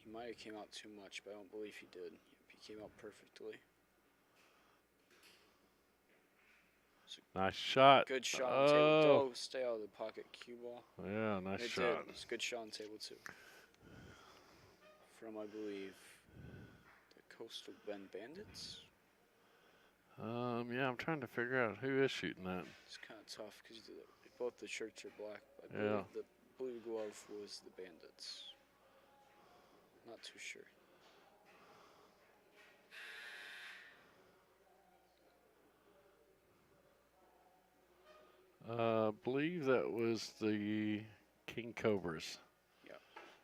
He might have came out too much, but I don't believe he did. He came out perfectly. Nice shot. Good shot on Oh. table. Don't stay out of the pocket cue ball. Yeah, nice It shot. did. It's a good shot on table 2. From, I believe, the Coastal Bend Bandits. Yeah, I'm trying to figure out who is shooting that. It's kind of tough because both the shirts are black. I Yeah. believe the blue glove was the Bandits. Not too sure. Believe that was the King Cobras. Yeah.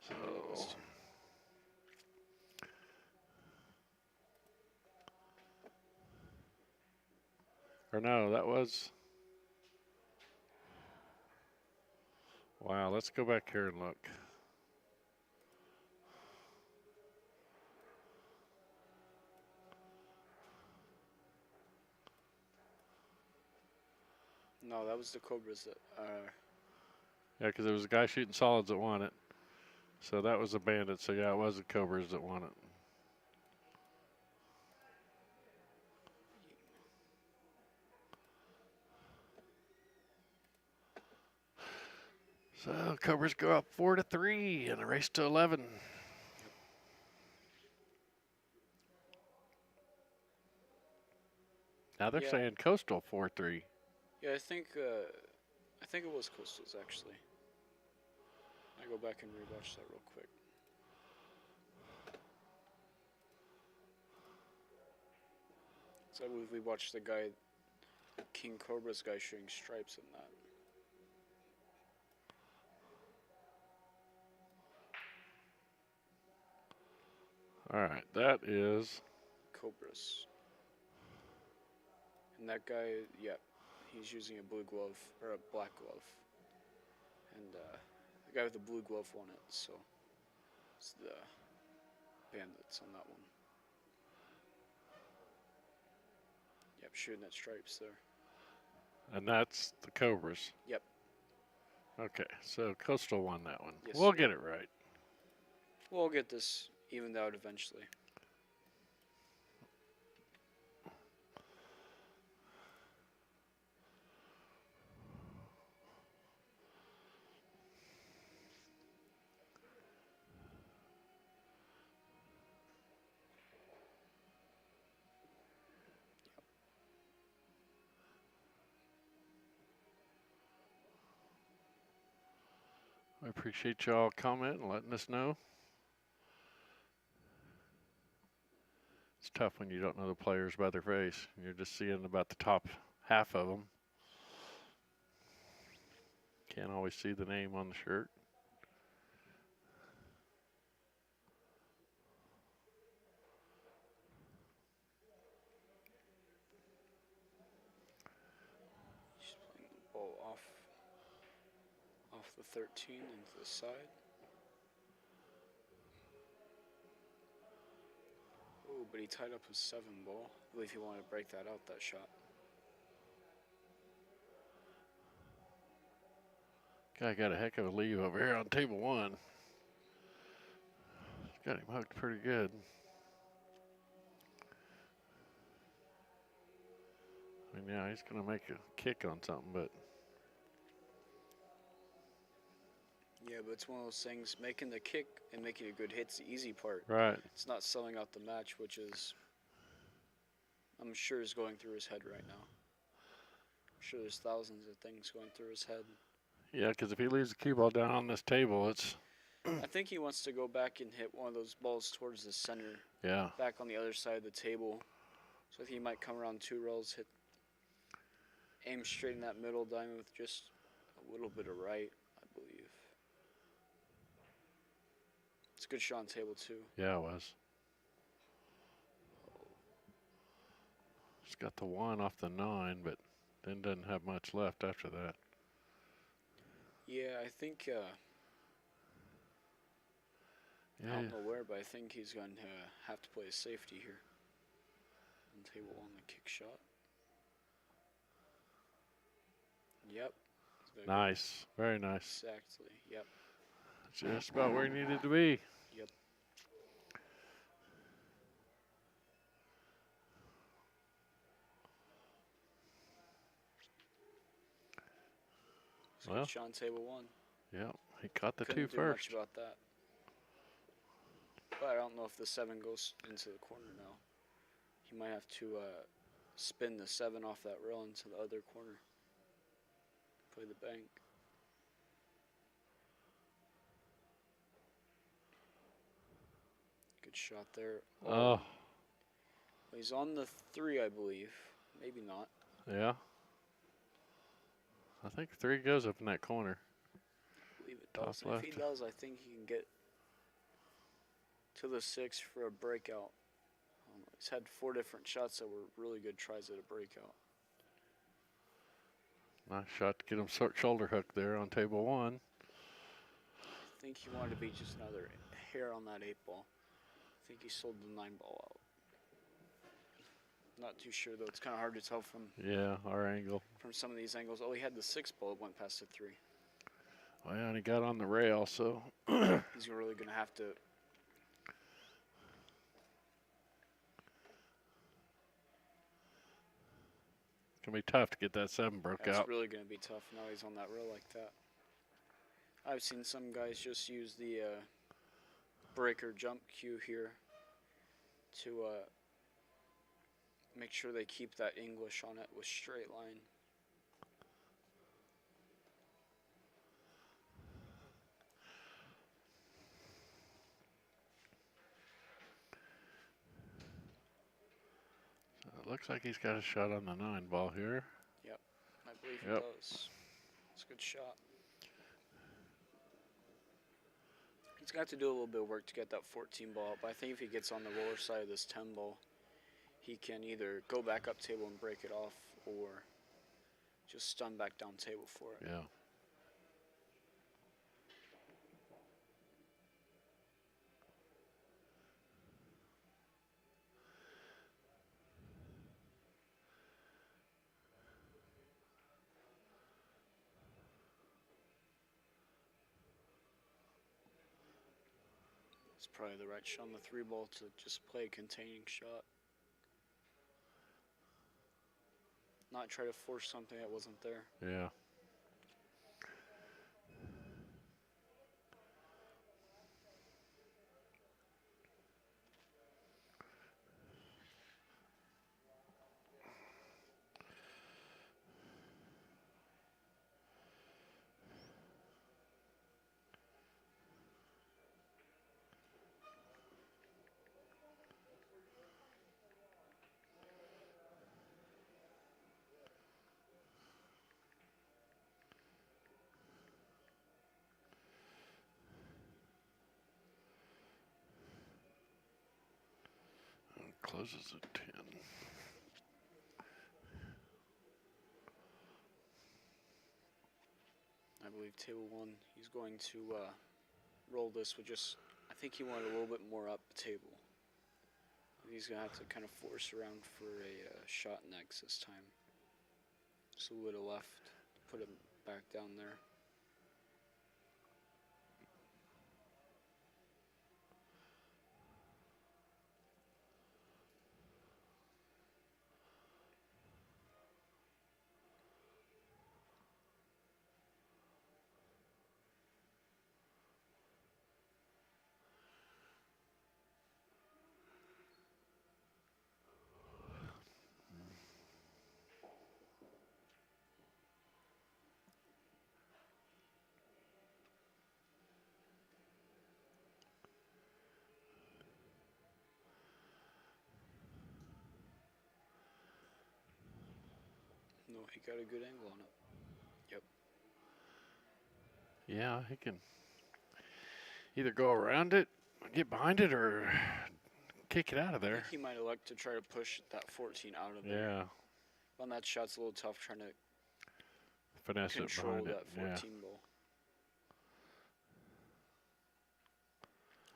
So, I knew it was too. or no, that was. Wow, let's go back here and look. No, that was the Cobras that. Yeah, because there was a guy shooting solids that won it. So that was the Bandits. So yeah, it was the Cobras that won it. So Cobras go up 4-3 in a race to 11. Now they're Yeah. saying Coastal 4-3. Yeah, I think it was Coastals actually. I go back and rewatch that real quick. So I believe we watched the guy, King Cobra's guy, shooting stripes in that. All right, that is. Cobras. And that guy, yeah, he's using a blue glove or a black glove. And the guy with the blue glove won it, so it's the Bandits on that one. Yep, shooting at stripes there. And that's the Cobras. Yep. Okay, so Coastal won that one. Yes, We'll sir. get it right. We'll get this evened out eventually. I appreciate y'all commenting and letting us know. It's tough when you don't know the players by their face. You're just seeing about the top half of them. Can't always see the name on the shirt. He's playing the ball off the 13 into the side. Oh, but he tied up his 7 ball. I believe he wanted to break that out, that shot. Guy got a heck of a lead over here on table 1. Got him hooked pretty good. I mean, yeah, he's going to make a kick on something, but Yeah, but it's one of those things, making the kick and making a good hit's the easy part. right. It's not selling out the match, which is, I'm sure, is going through his head right now. I'm sure there's thousands of things going through his head. Yeah, because if he leaves the cue ball down on this table, it's, I think he wants to go back and hit one of those balls towards the center, yeah. back on the other side of the table. So I think he might come around 2 rails, aim straight in that middle diamond with just a little bit of right, I believe. It's a good shot on table 2. Yeah, it was. It's got the 1 off the 9, but then doesn't have much left after that. Yeah, I think, I Yeah, don't know where, but I think he's going to have to play a safety here. On table 1, the kick shot. Yep. nice. Very nice. Exactly, yep. Just about where he needed to be. Yep. Well, Shot on table 1. yeah, he caught the Couldn't 2 do first. much about that. But I don't know if the 7 goes into the corner now. He might have to spin the 7 off that rail into the other corner. Play the bank. Good shot there. Oh, He's on the 3, I believe. Maybe not. yeah. I think 3 goes up in that corner. I believe it Top does. And if he left. does, I think he can get to the 6 for a breakout. He's had 4 different shots that were really good tries at a breakout. Nice shot to get him shoulder hook there on table 1. I think he wanted to be just another hair on that 8 ball. I think he sold the 9 ball out. Not too sure though. It's kind of hard to tell from Yeah, our angle. some of these angles. Oh, he had the 6 ball. It went past the 3. Well, and he got on the rail, so He's really gonna have to. it's gonna be tough to get that 7 broke That's out. really gonna be tough. Now he's on that rail like that. I've seen some guys just use the breaker jump cue here to make sure they keep that English on it with straight line. So it looks like he's got a shot on the 9 ball here. I believe he Yep. does. It's a good shot. He's got to do a little bit of work to get that 14 ball out, but I think if he gets on the roller side of this 10 ball, he can either go back up table and break it off or just stun back down table for it. Yeah. It's probably the right shot on the 3 ball to just play a containing shot. Not try to force something that wasn't there. Yeah. Closes at 10. I believe table 1, he's going to roll this with just, I think he wanted a little bit more up the table. He's going to have to kind of force around for a shot next this time. Just a little left, put him back down there. No, he got a good angle on it. Yep. Yeah, he can either go around it, get behind it, or kick it out of I there. think he might elect to try to push that 14 out of there. Yeah. On that shot's a little tough trying to Finesse it control behind that it. 14 Yeah. ball.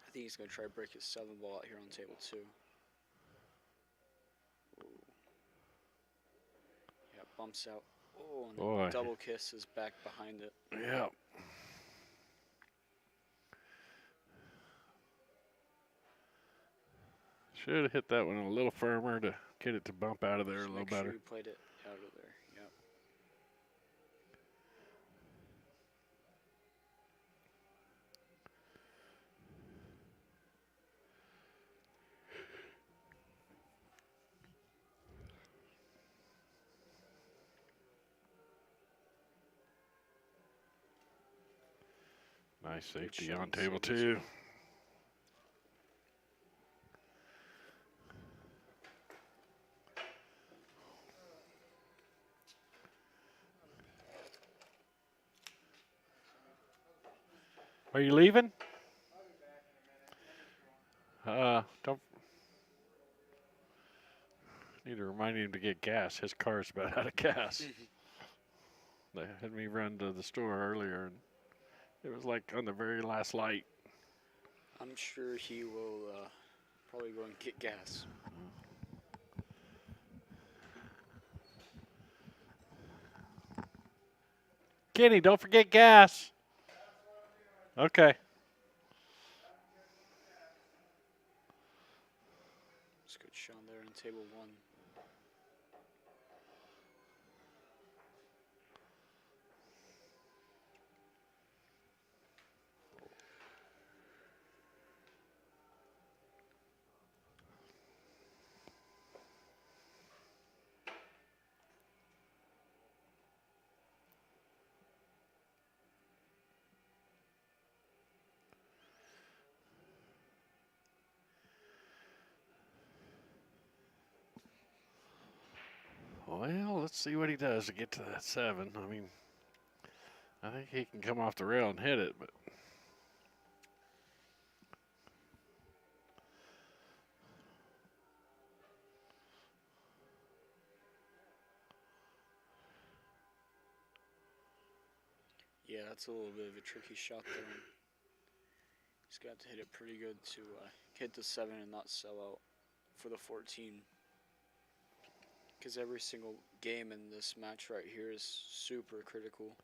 I think he's going to try to break his 7 ball out here on table 2. Ooh. Yeah, bumps out. Oh, and Boy. double kiss is back behind it. Yeah. Should have hit that one a little firmer to get it to bump out of there Just a little make sure better. you played it out of there. Yep. Nice safety shot on on table table 2. two. Are you leaving? Don't need to remind him to get gas. His car's about out of gas. They had me run to the store earlier, and it was like on the very last light. I'm sure he will probably go and get gas. Kenny, don't forget gas. Okay. It's a good shot there in table 1. Well, let's see what he does to get to that 7. I mean, I think he can come off the rail and hit it, but Yeah, that's a little bit of a tricky shot there. He's got to hit it pretty good to hit the 7 and not sell out for the 14. Because every single game in this match right here is super critical.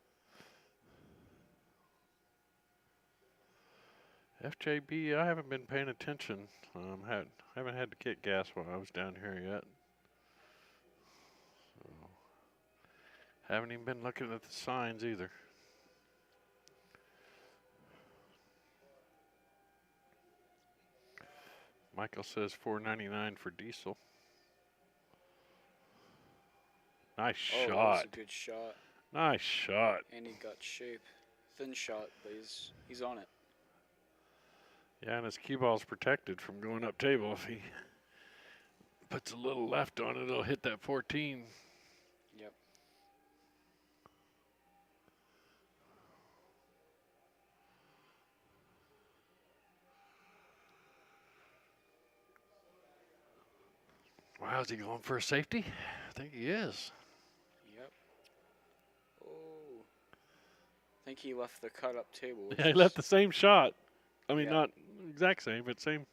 FJB, I haven't been paying attention. Haven't had to kick gas while I was down here yet. So, haven't even been looking at the signs either. Michael says $4.99 for diesel. Nice Oh, that was shot. a good shot. Nice shot. And he got shape. Thin shot, but he's on it. Yeah, and his cue ball's protected from going up table. If he puts a little left on it, it'll hit that 14. Yep. Wow, is he going for a safety? I think he is. Yep. Oh. I think he left the cut up table. Yeah, he left the same shot. I mean, Yeah. not exact same, but same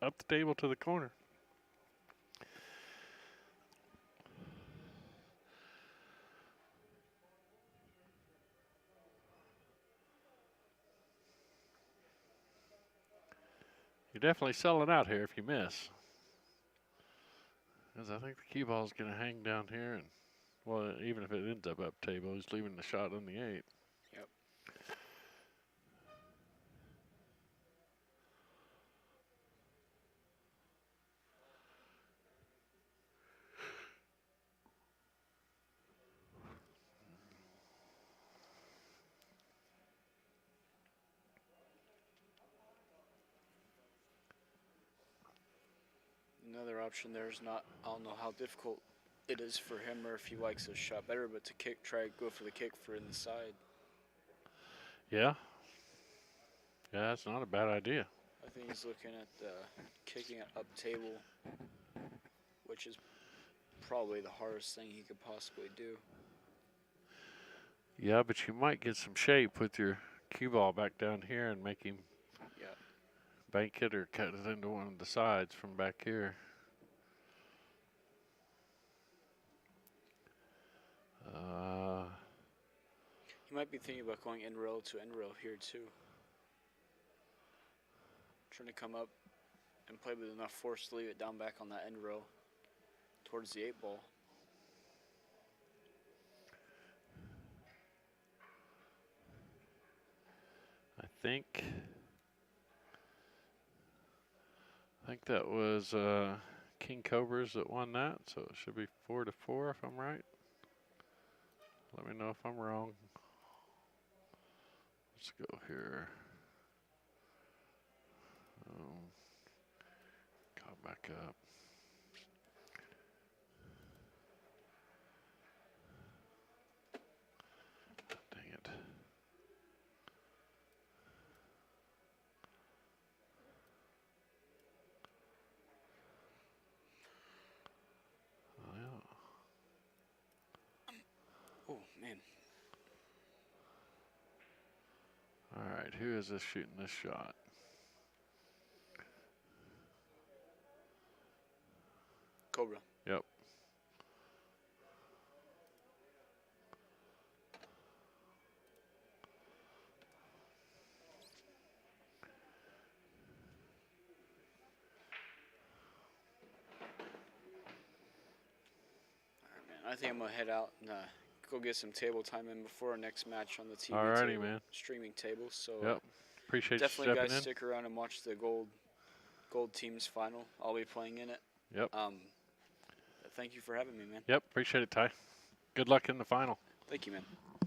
up the table to the corner. You're definitely selling out here if you miss. Because I think the cue ball's going to hang down here. And, well, even if it ends up table, he's leaving the shot on the 8. Yep. Another option there is not, I don't know how difficult it is for him or if he likes his shot better, but to try to go for the kick for in the side. Yeah. Yeah, that's not a bad idea. I think he's looking at kicking it up table, which is probably the hardest thing he could possibly do. Yeah, but you might get some shape with your cue ball back down here and make him bank it or cut it into one of the sides from back here. He might be thinking about going end rail to end rail here too. Trying to come up and play with enough force to leave it down back on that end rail towards the 8 ball. I think that was King Cobras that won that, so it should be 4-4 if I'm right. Let me know if I'm wrong. Let's go here. Got back up. Dang it. man. All right, who is this shooting this shot? Cobra. Yep. All right, man. I think I'm gonna head out and go get some table time in before our next match on the TV Alrighty, table, man. streaming table. So Yep. Appreciate you definitely, stepping guys, in. stick around and watch the gold team's final. I'll be playing in it. Yep. Thank you for having me, man. Yep. Appreciate it, Ty. Good luck in the final. Thank you, man. I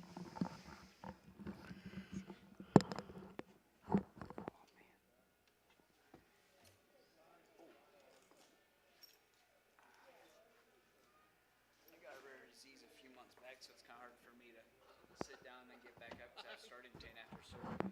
got a rare disease a few months back, so it's kind of hard for me to sit down and get back up because I started pain after surgery.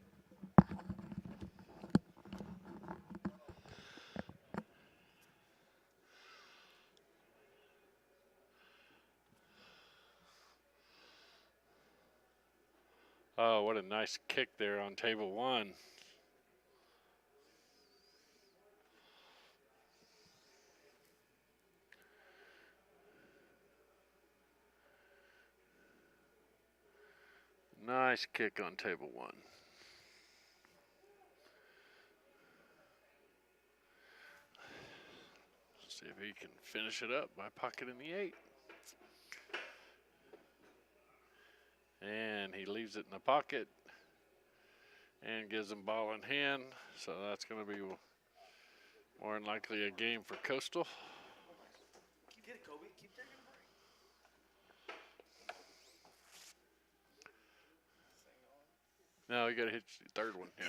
Oh, what a nice kick there on table one. Nice kick on table one. See if he can finish it up by pocketing the 8. And he leaves it in the pocket and gives him ball in hand. So that's going to be more than likely a game for Coastal. Get it, Kobe. Keep taking a break. No, you got to hit the third one. Yeah.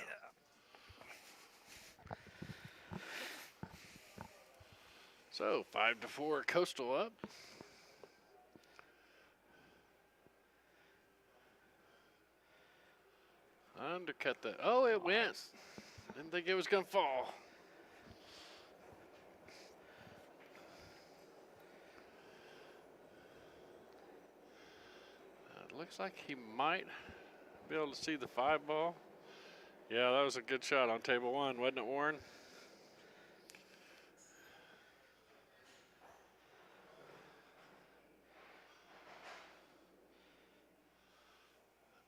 So 5-4, Coastal up. Undercut that. Oh, it went. Didn't think it was going to fall. It looks like he might be able to see the 5 ball. Yeah, that was a good shot on table one, wasn't it, Warren?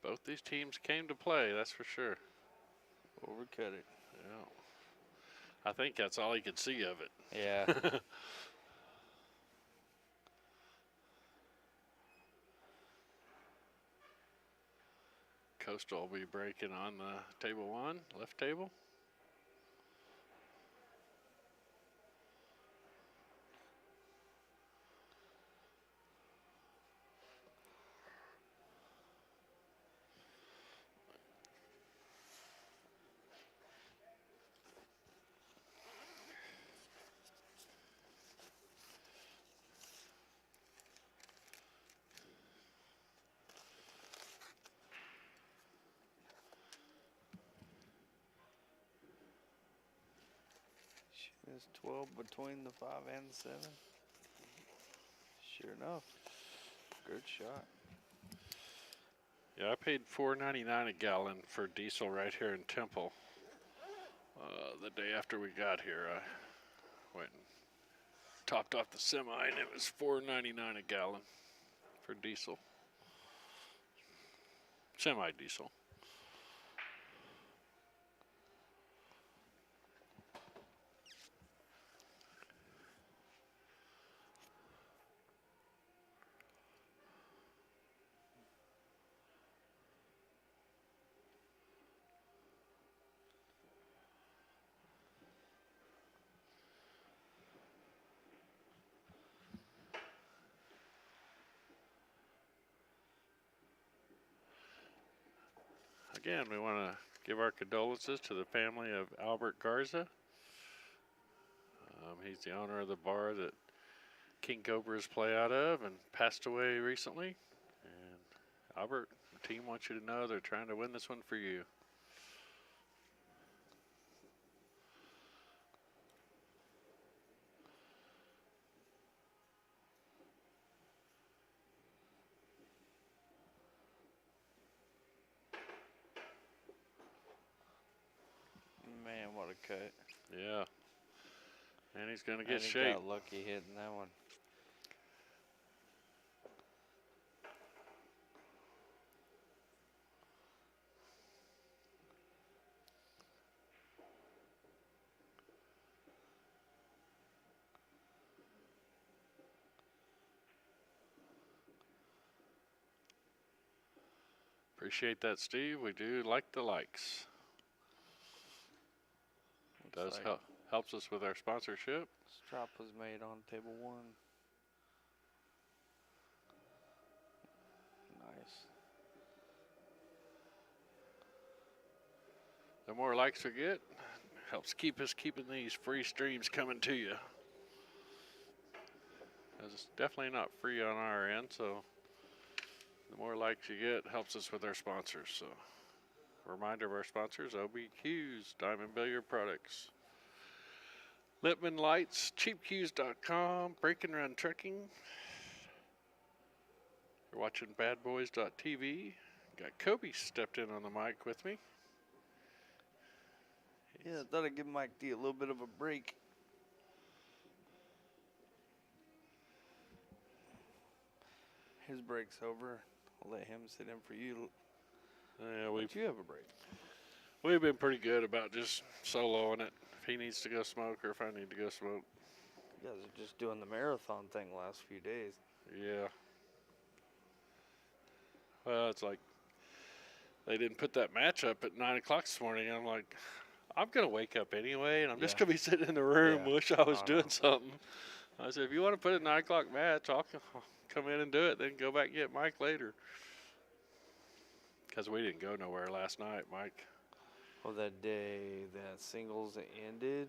Both these teams came to play, that's for sure. Overcut it. Yeah. I think that's all he could see of it. Yeah. Coastal will be breaking on the table one, left table. There's 12 between the 5 and the 7. Sure enough. Good shot. Yeah, I paid $4.99 a gallon for diesel right here in Temple. The day after we got here, I went and topped off the semi, and it was $4.99 a gallon for diesel. Semi-diesel. Again, we want to give our condolences to the family of Albert Garza. He's the owner of the bar that King Cobras play out of and passed away recently. And Albert, the team wants you to know they're trying to win this one for you. ought to cut. Yeah. And he's going to And get he shaped. got lucky hitting that one. Appreciate that, Steve. We do like the likes. Looks Does like help, helps us with our sponsorship. Strop was made on table 1. Nice. The more likes we get, helps keep us keeping these free streams coming to you. 'Cause it's definitely not free on our end, so the more likes you get helps us with our sponsors. So, reminder of our sponsors: OBQs, Diamond Billiard Products, Lippman Lights, CheapQs.com, Break and Run Trucking. You're watching BadBoys.tv. Got Kobe stepped in on the mic with me. Yeah, I thought I'd give Mike D a little bit of a break. His break's over. I'll let him sit in for you. Yeah, Let you have a break. we've been pretty good about just soloing it. If he needs to go smoke or if I need to go smoke. You guys are just doing the marathon thing the last few days. Yeah. Well, it's like they didn't put that match up at 9 o'clock this morning. I'm like, I'm going to wake up anyway, and I'm just Yeah. going to be sitting in the room, Yeah. wish I was I know. doing something. I said, if you want to put a 9 o'clock match, I'll come in and do it, then go back and get Mike later. Because we didn't go nowhere last night, Mike. Well, that day that singles ended,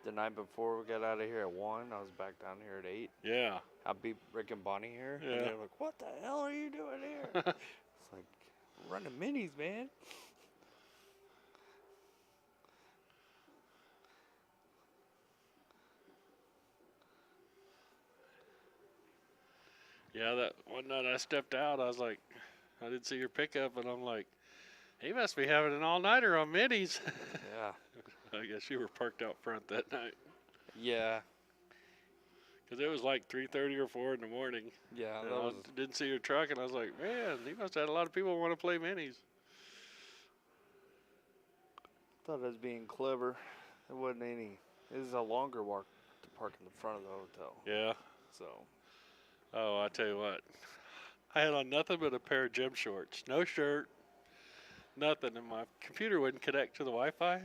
the night before we got out of here at 1, I was back down here at 8. Yeah. I beat Rick and Bonnie here. Yeah. And they're like, what the hell are you doing here? It's like, running minis, man. Yeah, that one night I stepped out, I was like, I didn't see your pickup, and I'm like, he must be having an all-nighter on minis. Yeah. I guess you were parked out front that night. Yeah. Because it was like 3:30 or 4 in the morning. Yeah, And that I was. didn't see your truck, and I was like, man, he must have had a lot of people want to play minis. Thought I was being clever. It wasn't any. It was a longer walk to park in the front of the hotel. Yeah. So. Oh, I tell you what. I had on nothing but a pair of gym shorts. No shirt, nothing. And my computer wouldn't connect to the Wi-Fi.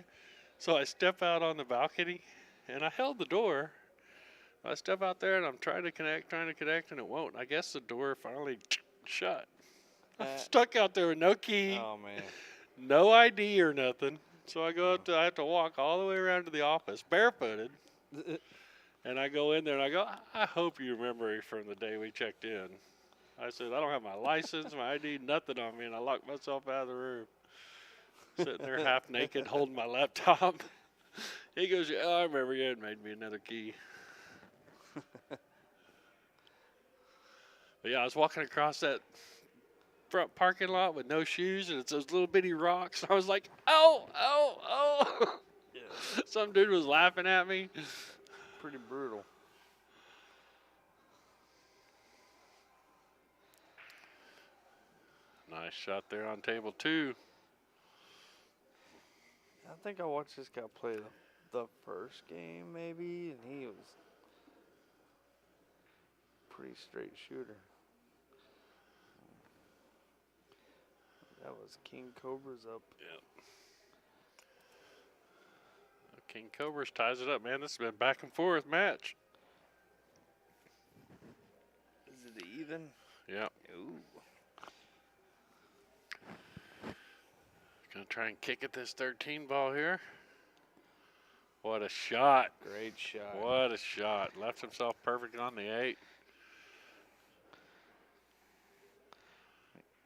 So I step out on the balcony, and I held the door. I step out there, and I'm trying to connect, and it won't. I guess the door finally shut. I'm stuck out there with no key, Oh, man. no ID or nothing. So I go I have to walk all the way around to the office, barefooted. And I go in there and I go, I hope you remember me from the day we checked in. I said, I don't have my license, my ID, nothing on me. And I locked myself out of the room. Sitting there half naked, holding my laptop. He goes, yeah, I remember you had made me another key. But yeah, I was walking across that front parking lot with no shoes, and it's those little bitty rocks. I was like, oh. Yeah. Some dude was laughing at me. Pretty brutal. Nice shot there on table 2. I think I watched this guy play the first game, maybe, and he was pretty straight shooter. That was King Cobras up. Yep. King Cobras ties it up, man. This has been back and forth match. Is it even? Yep. Ooh. Gonna try and kick at this 13 ball here. What a shot. Great shot. What a shot. Left himself perfect on the 8.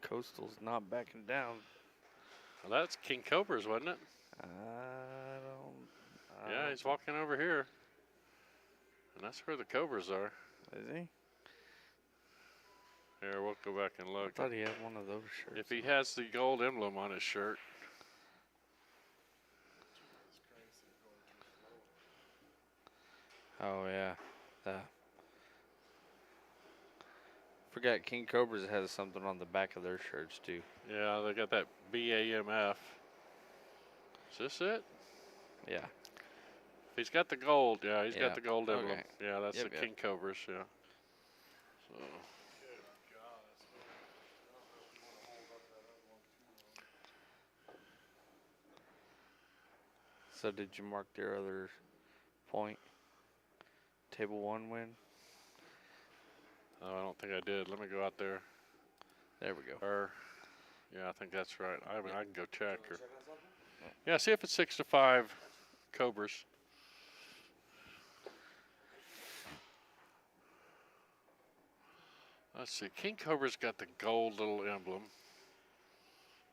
Coastal's not backing down. Well, that's King Cobras, wasn't it? I Yeah, don't he's walking over here. And that's where the Cobras are. Is he? Here, we'll go back and I look. thought he had one of those shirts. If he has the gold emblem on his shirt. Oh yeah. Forgot King Cobras has something on the back of their shirts too. Yeah, they got that BAMF. Is this it? Yeah. He's got the gold. Yeah, he's Yeah. got the gold emblem. Okay. Yeah, that's Yep, the yep. King Cobras. Yeah. So. So did you mark their other point? Table 1 win? Oh, I don't think I did. Let me go out there. There we go. Or, yeah, I think that's right. I mean, I can go check. Or, yeah, see if it's 6-5 Cobras. Let's see. King Cobra's got the gold little emblem.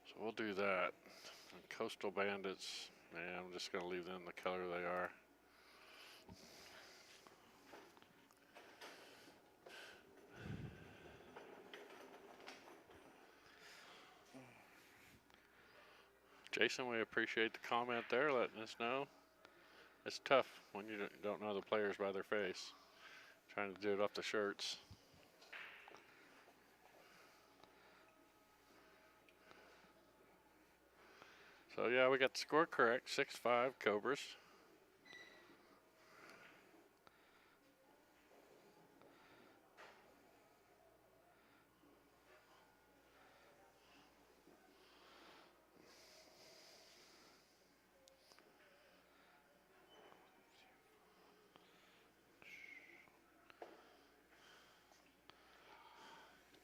So we'll do that. And Coastal Bandits, man, I'm just going to leave them the color they are. Jason, we appreciate the comment there, letting us know. It's tough when you don't know the players by their face. Trying to do it off the shirts. So yeah, we got the score correct, 6-5 Cobras.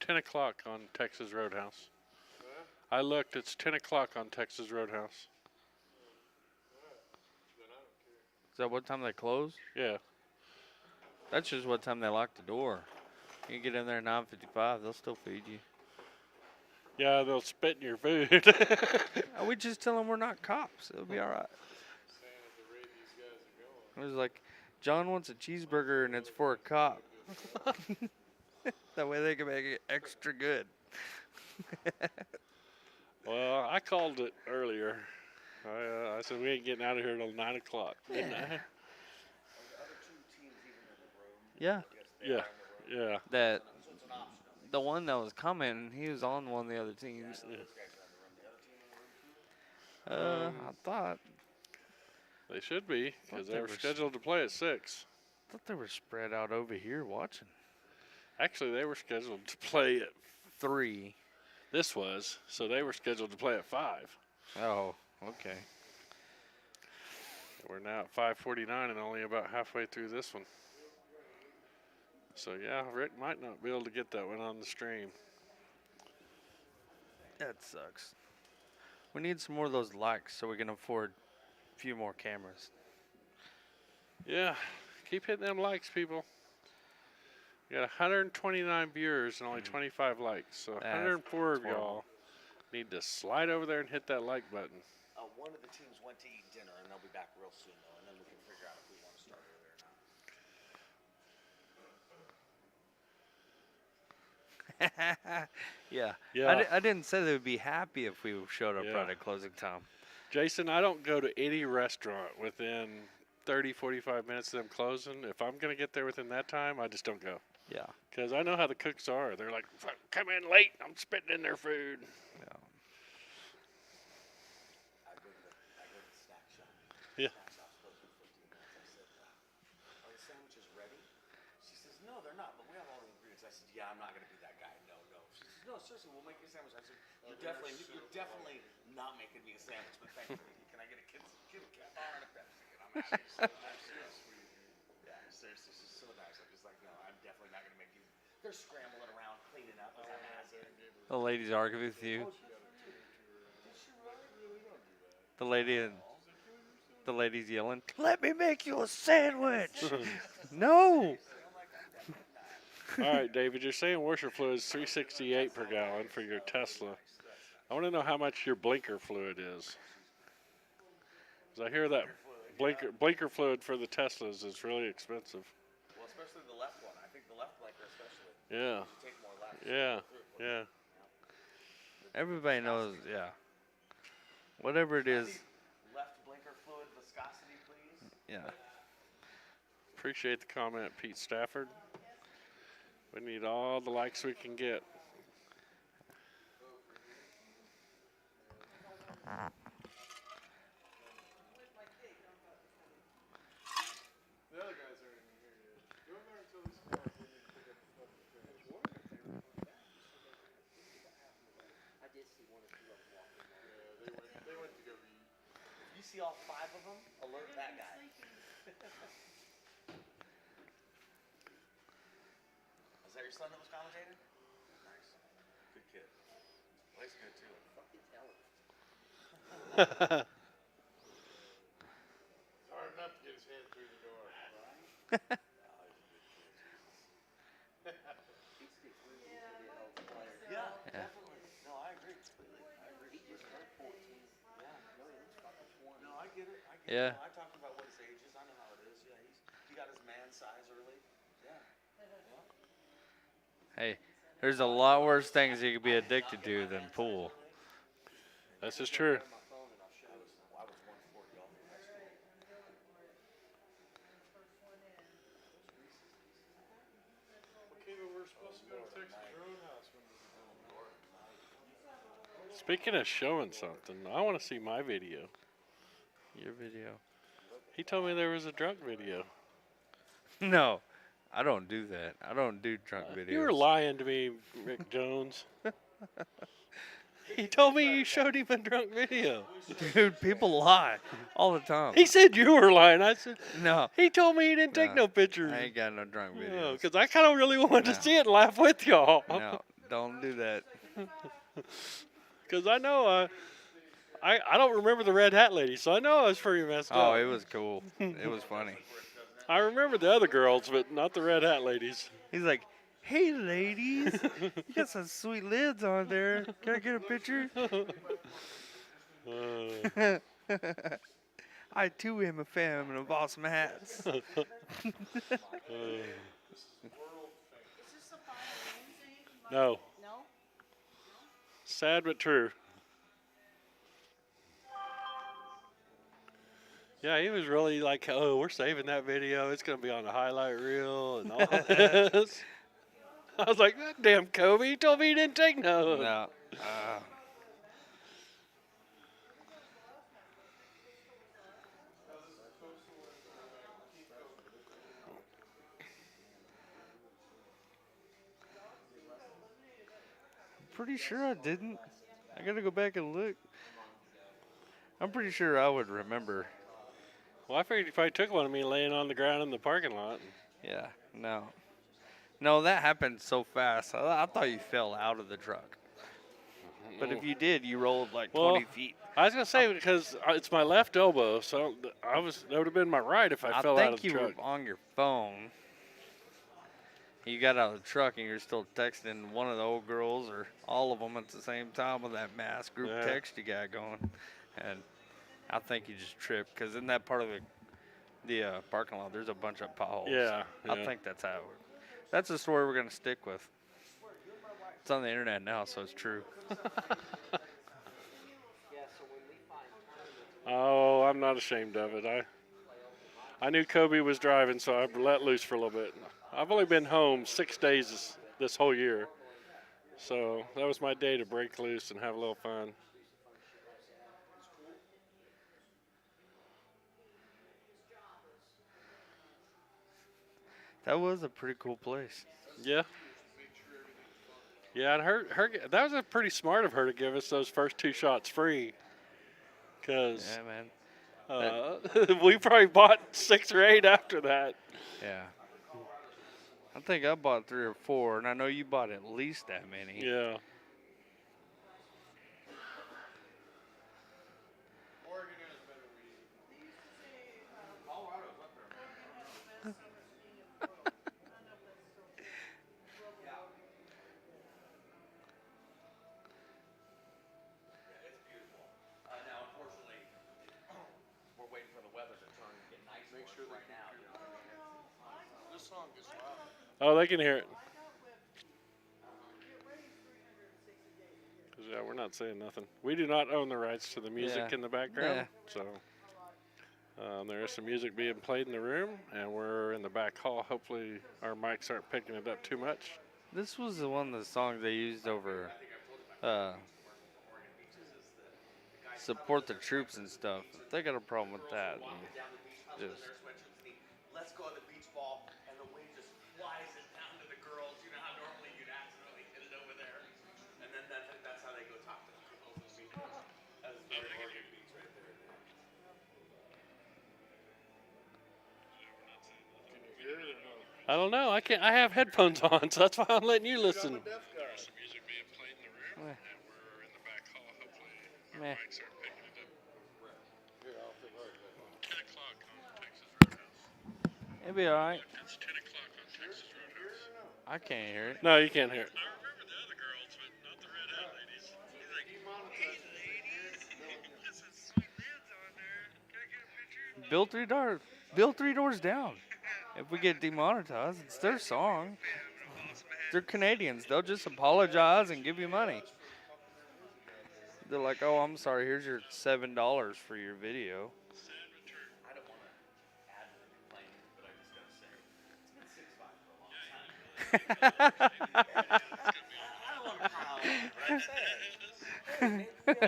$10 on Texas Roadhouse. I looked, it's 10 o'clock on Texas Roadhouse. Is that what time they close? Yeah. That's just what time they lock the door. You get in there at 9:55, they'll still feed you. Yeah, they'll spit in your food. We just tell them we're not cops. It'll be all right. It was like, John wants a cheeseburger and it's for a cop. That way they can make it extra good. Well, I called it earlier. I said we ain't getting out of here till 9 o'clock, didn't I? Yeah. Yeah, yeah. That the one that was coming, he was on one of the other teams. I thought They should be, because Thought they they were were scheduled to play at 6. they were spread out over here watching. Actually, they were scheduled to play at 3. this was, so they were scheduled to play at 5. Oh, okay. We're now at 5:49 and only about halfway through this one. So yeah, Rick might not be able to get that one on the stream. That sucks. We need some more of those likes so we can afford a few more cameras. Yeah, keep hitting them likes, people. We got 129 viewers and only 25 likes. So 104 of y'all need to slide over there and hit that like button. One of the teams went to eat dinner, and they'll be back real soon, though, and then we can figure out if we want to start early or not. Yeah. Yeah. I didn't say they would be happy if we showed up Yeah. right at closing time. Jason, I don't go to any restaurant within 30, 45 minutes of them closing. If I'm going to get there within that time, I just don't go. Yeah. Because I know how the cooks are. They're like, "Fuck, come in late, I'm spitting in their food." Yeah. I go to the snack shop. Yeah. Snack shop's closed in 15 minutes. I said, are the sandwiches ready? She says, no, they're not, but we have all the ingredients. I said, yeah, I'm not going to be that guy. No. She says, no, seriously, we'll make you a sandwich. I said, you're definitely not making me a sandwich, but thank you. Can I get a Kit Kat bar and a Pepsi? And I'm out. Yeah, seriously, she's so nice. I'm just like, no, I'm definitely not going to make you. They're scrambling around, cleaning up as I'm at it. The ladies argue with you. The lady's yelling, "Let me make you a sandwich." No. All right, David, you're saying washer fluid is $3.68 per gallon for your Tesla. I want to know how much your blinker fluid is. Because I hear that blinker fluid for the Teslas is really expensive. Well, especially the left one. I think the left blinker especially. Yeah, You take more laps. yeah. Everybody knows, yeah. Whatever it is, Left blinker fluid viscosity, please. yeah. Appreciate the comment, Pete Stafford. We need all the likes we can get. You see all 5 of them? Alert that guy. Was that your son that was commentating? Nice. Good kid. Well, he's good too. Fucking tell him. Hard enough to get his head through the door. Yeah, definitely. No, I agree completely. I agree. He just turned 14. Yeah, no, he's fucking 20. No, I get it. I get Yeah. it. I talked about what his age is. I know how it is. Yeah, he got his man size early. Yeah. Hey, there's a lot worse things you could be addicted to than pool. This is true. I was 140 off in high school. We're supposed to go to Texas Roadhouse. Speaking of showing something, I want to see my video. Your video. He told me there was a drunk video. No, I don't do that. I don't do drunk videos. You were lying to me, Rick Jones. He told me you showed him a drunk video. Dude, people lie all the time. He said you were lying. I said, No, he told me he didn't take No, no pictures. I ain't got no drunk videos. Because I kind of really wanted No. to see it and laugh with y'all. No, don't do that. Because I know, I don't remember the red hat lady, so I know I was pretty messed up. Oh, it was cool. It was funny. I remember the other girls, but not the red hat ladies. He's like, "Hey, ladies, you got some sweet lids on there. Can I get a picture?" I too am a fan of awesome hats. Is this the final Wednesday? No, No? sad but true. Yeah, he was really like, "Oh, we're saving that video. It's gonna be on the highlight reel and all this." I was like, "God damn, Kobe! He told me he didn't take no." No. Pretty sure I didn't. I gotta go back and look. I'm pretty sure I would remember. Well, I figured you probably took one of me laying on the ground in the parking lot. Yeah, no. No, that happened so fast. I thought you fell out of the truck. But if you did, you rolled like Well, 20 feet. I was gonna say because it's my left elbow, so that would have been my right if I fell out of think the you truck. were on your phone. You got out of the truck and you're still texting one of the old girls or all of them at the same time with that mass group Yeah. text you got going. And I think you just tripped because in that part of the parking lot, there's a bunch of potholes. Yeah, I yeah. think that's how it worked. That's the story we're going to stick with. It's on the internet now, so it's true. Oh, I'm not ashamed of it. I knew Kobe was driving, so I let loose for a little bit. I've only been home 6 days this whole year, so that was my day to break loose and have a little fun. That was a pretty cool place. Yeah. Yeah, and her that was a pretty smart of her to give us those first 2 shots free, because Yeah, man. we probably bought 6 or 8 after that. Yeah. I think I bought 3 or 4, and I know you bought at least that many. Yeah. Now, unfortunately, we're waiting for the weather to turn and get nice right now. This song is loud. Oh, they can hear it. 'Cause, yeah, we're not saying nothing. We do not own the rights to the music Yeah. in the background, Yeah. so There is some music being played in the room, and we're in the back hall. Hopefully, our mics aren't picking it up too much. This was the one of the songs they used over support the troops and stuff. If they got a problem with that, then just Let's go to the beach ball, and the wind just flies it down to the girls. You know how normally you'd accidentally hit it over there, and then that's how they go talk to the girls. That's very Oregon Beach right there. I don't know. I can't. I have headphones on, so that's why I'm letting you listen. There's some music being played in the room, and we're in the back hall. Hopefully, our mics aren't picking it up. 10 o'clock on Texas Roadhouse. it'd be all right. It's 10 o'clock on Texas Roadhouse. I can't hear it. No, you can't hear it. Oh, I remember the other girls, but not the redhead ladies. He's like, hey, ladies. There's some sweet lids on there. Can I get a picture? Bill three doors down. If we get demonetized, it's their song. They're Canadians. They'll just apologize and give you money. They're like, oh, I'm sorry. Here's your $7 for your video. I don't want to add to the complaining, but I just gotta say, it's been 6-5 for a long time. I don't want to pile on, but I'm saying, hey, maybe,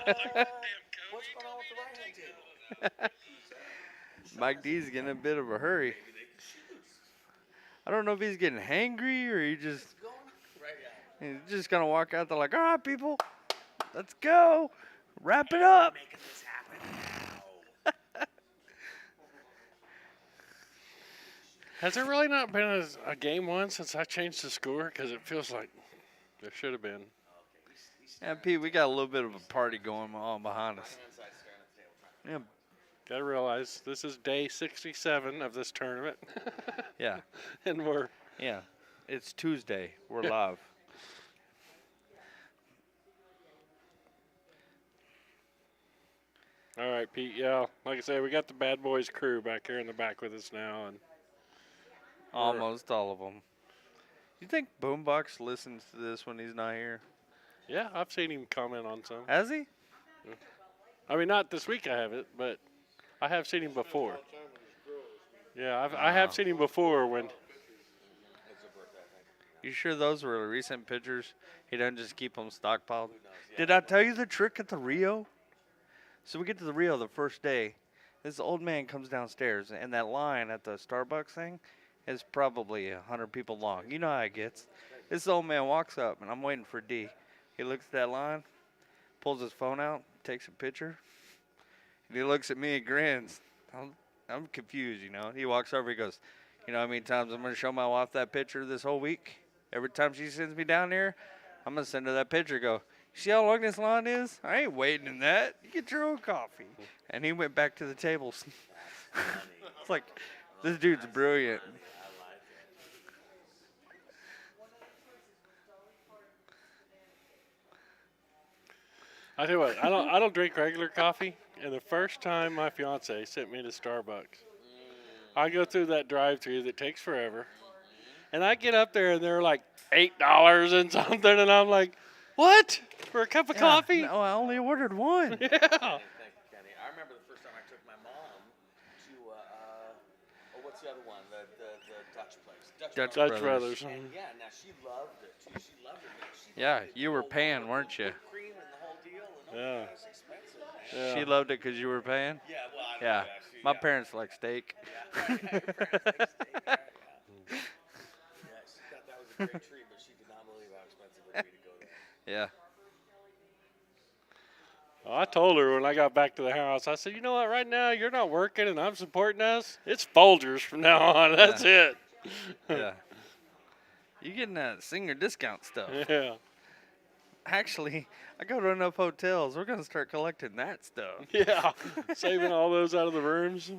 what's going on with the right-hand table? Mike D's getting in a bit of a hurry. I don't know if he's getting hangry or he's just gonna walk out there like, all right, people, let's go, wrap it up. Making this happen. Has there really not been a game one since I changed the score? Because it feels like there should have been. Yeah, Pete, we got a little bit of a party going on behind us. Yeah, Gotta realize this is day 67 of this tournament. yeah, And we're yeah. It's Tuesday. We're live. all right, Pete. Yeah, like I said, we got the Bad Boys crew back here in the back with us now, and Almost all of them. You think Boombox listens to this when he's not here? yeah, I've seen him comment on some. Has he? I mean, not this week I haven't, but I have seen him before. Yeah, I have seen him before when. You sure those were recent pictures? He doesn't just keep them stockpiled. Did I tell you the trick at the Rio? So we get to the Rio the first day. This old man comes downstairs, and that line at the Starbucks thing is probably 100 people long. You know how it gets. This old man walks up, and I'm waiting for D. He looks at that line, pulls his phone out, takes a picture, and he looks at me and grins. I'm confused, you know. He walks over, he goes, you know how many times I'm going to show my wife that picture this whole week? Every time she sends me down there, I'm going to send her that picture. Go, see how long this line is? I ain't waiting in that. You get your own coffee. And he went back to the tables. It's like, this dude's brilliant. I tell you what, I don't drink regular coffee. And the first time my fiance sent me to Starbucks, I go through that drive-through that takes forever, and I get up there and they're like $8 and something, and I'm like, what for a cup of coffee? No, I only ordered one. Yeah. Thank you, Kenny. I remember the first time I took my mom to, what's the other one? The Dutch place. Dutch Dutch Brothers. And yeah, now she loved it too. She loved it. She Yeah, loved it. you were paying, weren't you? Whipped cream and the whole deal. And Yeah. It was expensive, man. Yeah. She loved it because you were paying? Yeah, well, I Yeah. know that. My parents like steak. Yeah, your parents like steak, right? Yeah, she thought that was a great treat, but she did not believe how expensive it would be to go there. Yeah. Well, I told her when I got back to the house, I said, you know what, right now you're not working and I'm supporting us. It's Folgers from now on. That's it. Yeah. You getting that senior discount stuff. Yeah. Actually, I go to enough hotels. We're going to start collecting that stuff. Yeah. Saving all those out of the rooms.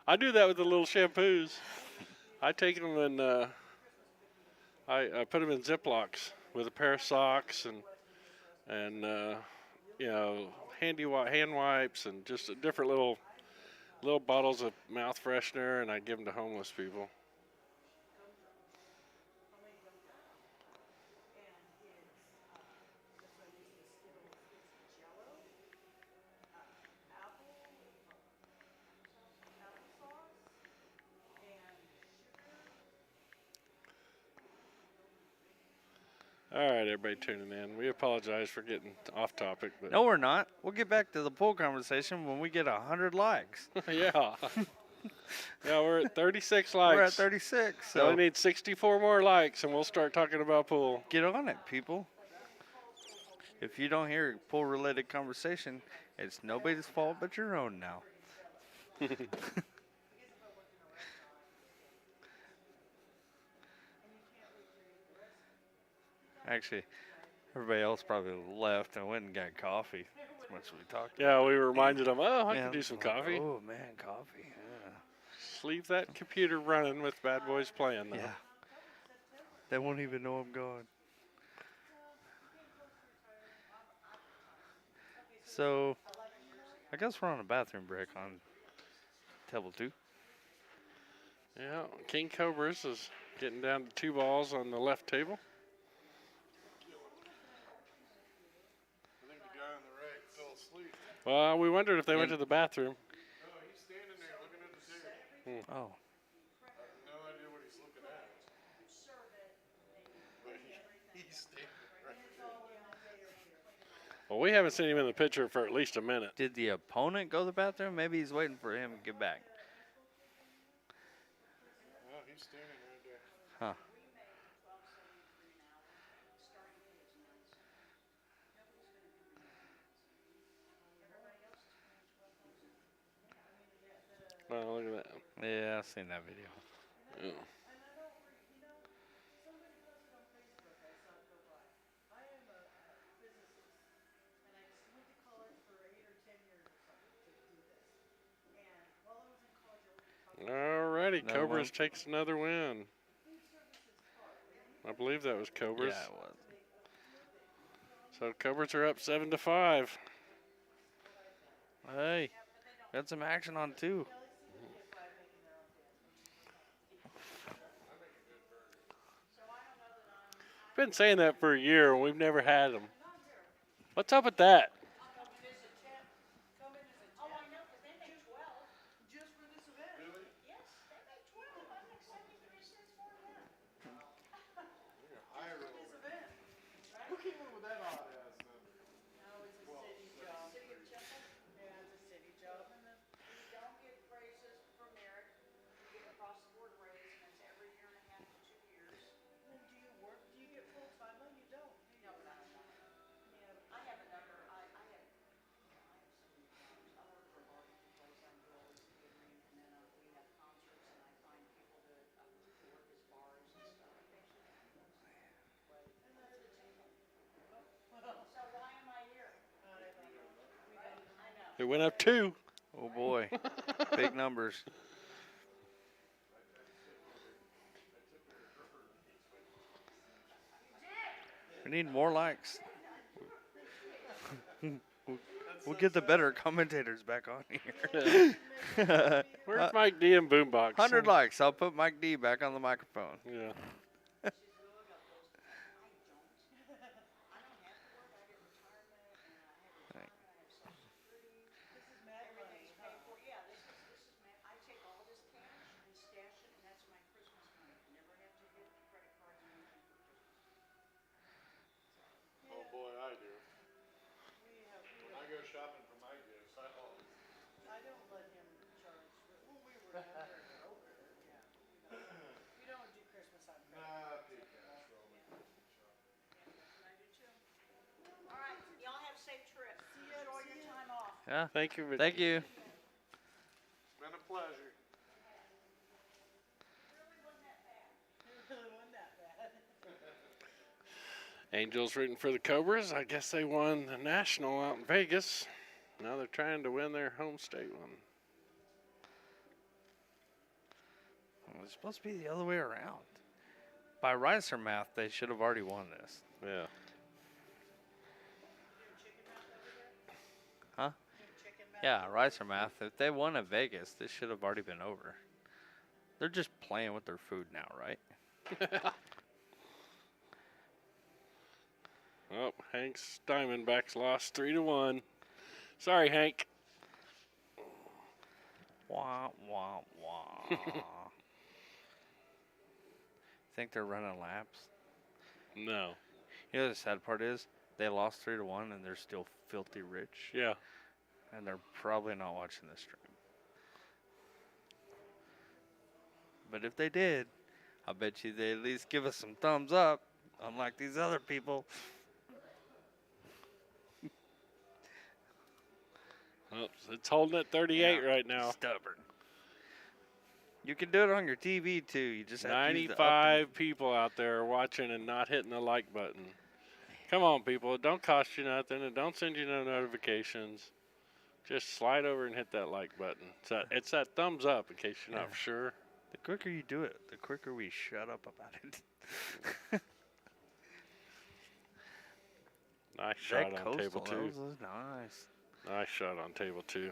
I do that with the little shampoos. I take them and I put them in Ziplocs with a pair of socks and you know, hand wipes and just different little bottles of mouth freshener, and I give them to homeless people. All right, everybody tuning in. We apologize for getting off topic, but No, we're not. We'll get back to the pool conversation when we get 100 likes. yeah. Yeah, we're at 36 likes. We're at 36, So we so need 64 more likes, and we'll start talking about pool. get on it, people. If you don't hear pool-related conversation, it's nobody's fault but your own now. Actually, everybody else probably left and went and got coffee. As much as we talked. Yeah, we reminded them, I Yeah, can do some coffee. Oh man, coffee. Yeah. Just leave that computer running with Bad Boys playing, though. Yeah. They won't even know I'm gone. So, I guess we're on a bathroom break on table 2. Yeah, King Cobras is getting down to 2 balls on the left table. I think the guy on the right fell asleep. Well, we wondered if they went to the bathroom. No, he's standing there looking at the table. Oh. I have no idea what he's looking at. But he's standing right there. Well, we haven't seen him in the picture for at least a minute. Did the opponent go to the bathroom? Maybe he's waiting for him to get back. No, he's standing right there. Huh. Well, look at that. Yeah, I've seen that video. Yeah. Alrighty, Another Cobras one? takes another win. I believe that was Cobras. Yeah, it was. So Cobras are up 7-5. Hey, got some action on 2. Been saying that for a year, and we've never had them. What's up with that? Who came up with that odd ass number? It went up 2. Oh boy, big numbers. We need more likes. We'll get the better commentators back on here. Where's Mike D and Boombox? 100 likes. I'll put Mike D back on the microphone. Yeah. Oh boy, I do. When I go shopping for my gifts, I always. Nah, pay cash for all my Christmas shopping. All right, y'all have a safe trip. Enjoy your time off. Yeah. Thank you. Thank you. It's been a pleasure. Angels rooting for the Cobras. I guess they won the National out in Vegas. Now they're trying to win their home state one. Well, it's supposed to be the other way around. By Ricer math, they should have already won this. Yeah. Huh? Yeah, Ricer math. If they won at Vegas, this should have already been over. They're just playing with their food now, right? Oh, Hank's Diamondbacks lost 3-1. Sorry, Hank. Wah, wah, wah. Think they're running laps? No. You know the sad part is they lost 3-1 and they're still filthy rich, Yeah. and they're probably not watching this stream. But if they did, I bet you they at least give us some thumbs up, unlike these other people. Well, it's holding at 38 right now. Stubborn. You can do it on your TV too. You just have to use the up 95 people out there watching and not hitting the like button. Come on, people. It don't cost you nothing. It don't send you no notifications. Just slide over and hit that like button. It's that thumbs up in case you're not sure. The quicker you do it, the quicker we shut up about it. Nice shot That on coastal, table two. that was nice. Nice shot on table two.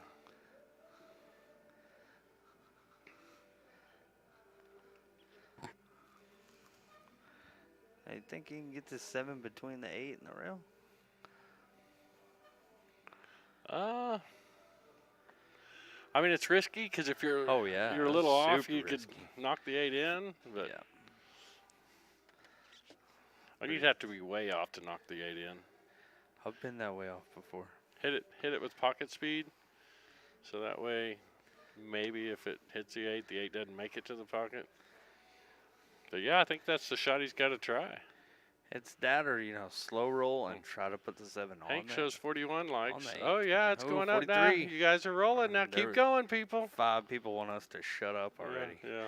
I think you can get to 7 between the 8 and the rail. I mean, it's risky because if you're you're a little off, super you risky. could knock the 8 in. But Yeah. and you'd have to be way off to knock the 8 in. I've been that way off before. Hit it with pocket speed, so that way, maybe if it hits the 8 doesn't make it to the pocket. But yeah, I think that's the shot he's got to try. It's that or, slow roll and try to put the 7 on Hank there. shows 41 likes. the Oh yeah, it's Oh, going up now. 43. You guys are rolling now. There Keep was- going, people. 5 people want us to shut up already. Yeah.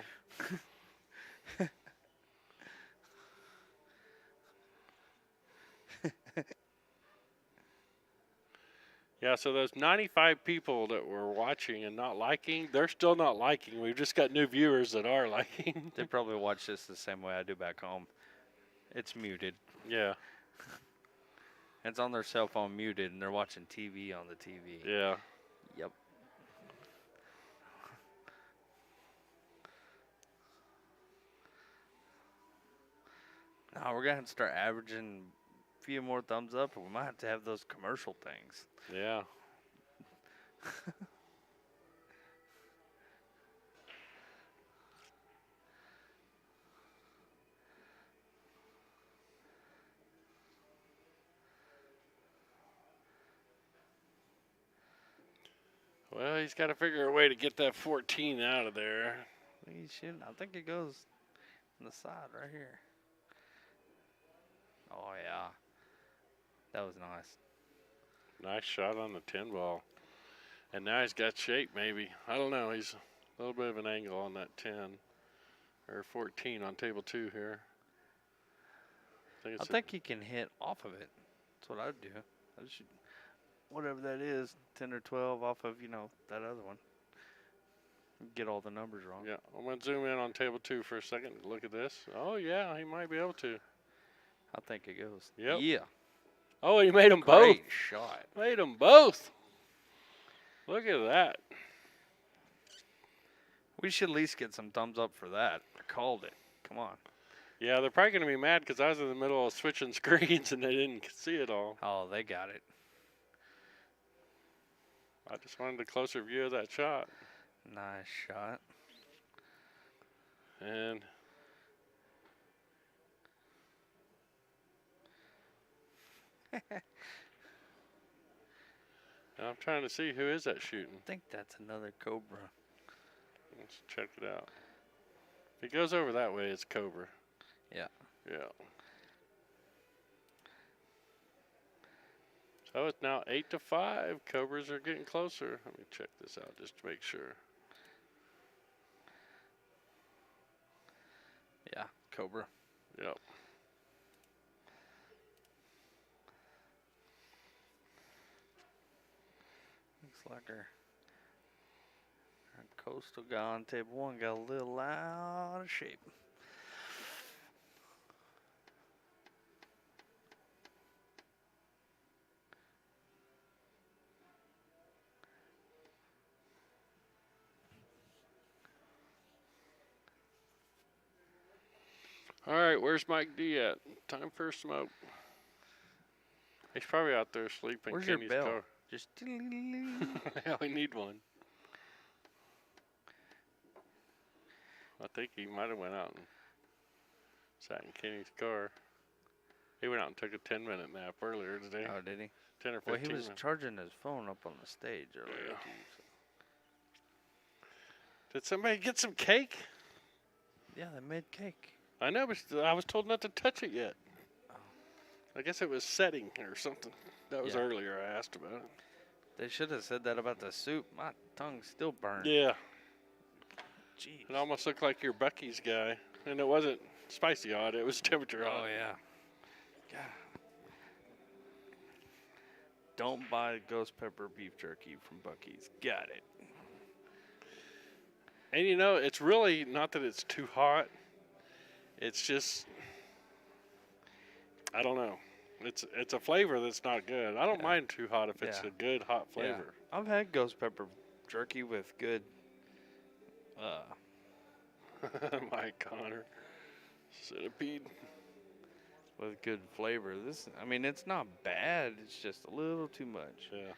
Yeah, so those 95 people that were watching and not liking, they're still not liking. We've just got new viewers that are liking. They probably watch this the same way I do back home. It's muted. Yeah, It's on their cell phone muted, and they're watching TV on the TV. yeah. Yep. Now we're going to have to start averaging a few more thumbs up, or we might have to have those commercial things. Yeah. Well, he's got to figure a way to get that 14 out of there. He shouldn't. I think it goes on the side right here. Oh, yeah. That was nice. Nice shot on the 10 ball. And now he's got shape, maybe. I don't know. He's a little bit of an angle on that 10. Or 14 on table 2 here. I think he can hit off of it. That's what I'd do. I should, whatever that is, 10 or 12 off of, that other one. Get all the numbers wrong. Yeah, I'm going to zoom in on table 2 for a second. Look at this. Oh, yeah, he might be able to. I think it goes. Yep. Yeah. Oh, he made them Great both. shot. Made them both. Look at that. We should at least get some thumbs up for that. I called it. Come on. Yeah, they're probably going to be mad because I was in the middle of switching screens and they didn't see it all. Oh, they got it. I just wanted a closer view of that shot. Nice shot. And I'm trying to see who is that shooting. I think that's another Cobra. Let's check it out. If it goes over that way, it's Cobra. Yeah. Yeah. So it's now 8-5. Cobras are getting closer. Let me check this out just to make sure. Yeah, Cobra. Yep. Looks like our coastal guy on table 1 got a little out of shape. All right, where's Mike D at? Time for a smoke. He's probably out there sleeping. Where's Kenny's your bell? car. Just Yeah, we need one. I think he might have went out and sat in Kenny's car. He went out and took a 10-minute nap earlier today. Oh, did he? 10 or 15 Well, he was minutes. charging his phone up on the stage earlier. Yeah. Too, so. Did somebody get some cake? Yeah, they made cake. I know, but I was told not to touch it yet. I guess it was setting or something. That was Yeah. earlier I asked about it. They should have said that about the soup. My tongue's still burned. Yeah, Jeez. it almost looked like your Bucky's guy. And it wasn't spicy hot, it was temperature hot. Oh, yeah. God. Don't buy ghost pepper beef jerky from Bucky's. Got it. And you know, it's really not that it's too hot. It's just, I don't know. It's a flavor that's not good. I don't Yeah. mind too hot if it's Yeah. a good hot flavor. Yeah. I've had ghost pepper jerky with good Mike Connor, centipede. with good flavor. This, I mean, it's not bad. It's just a little too much. Yeah.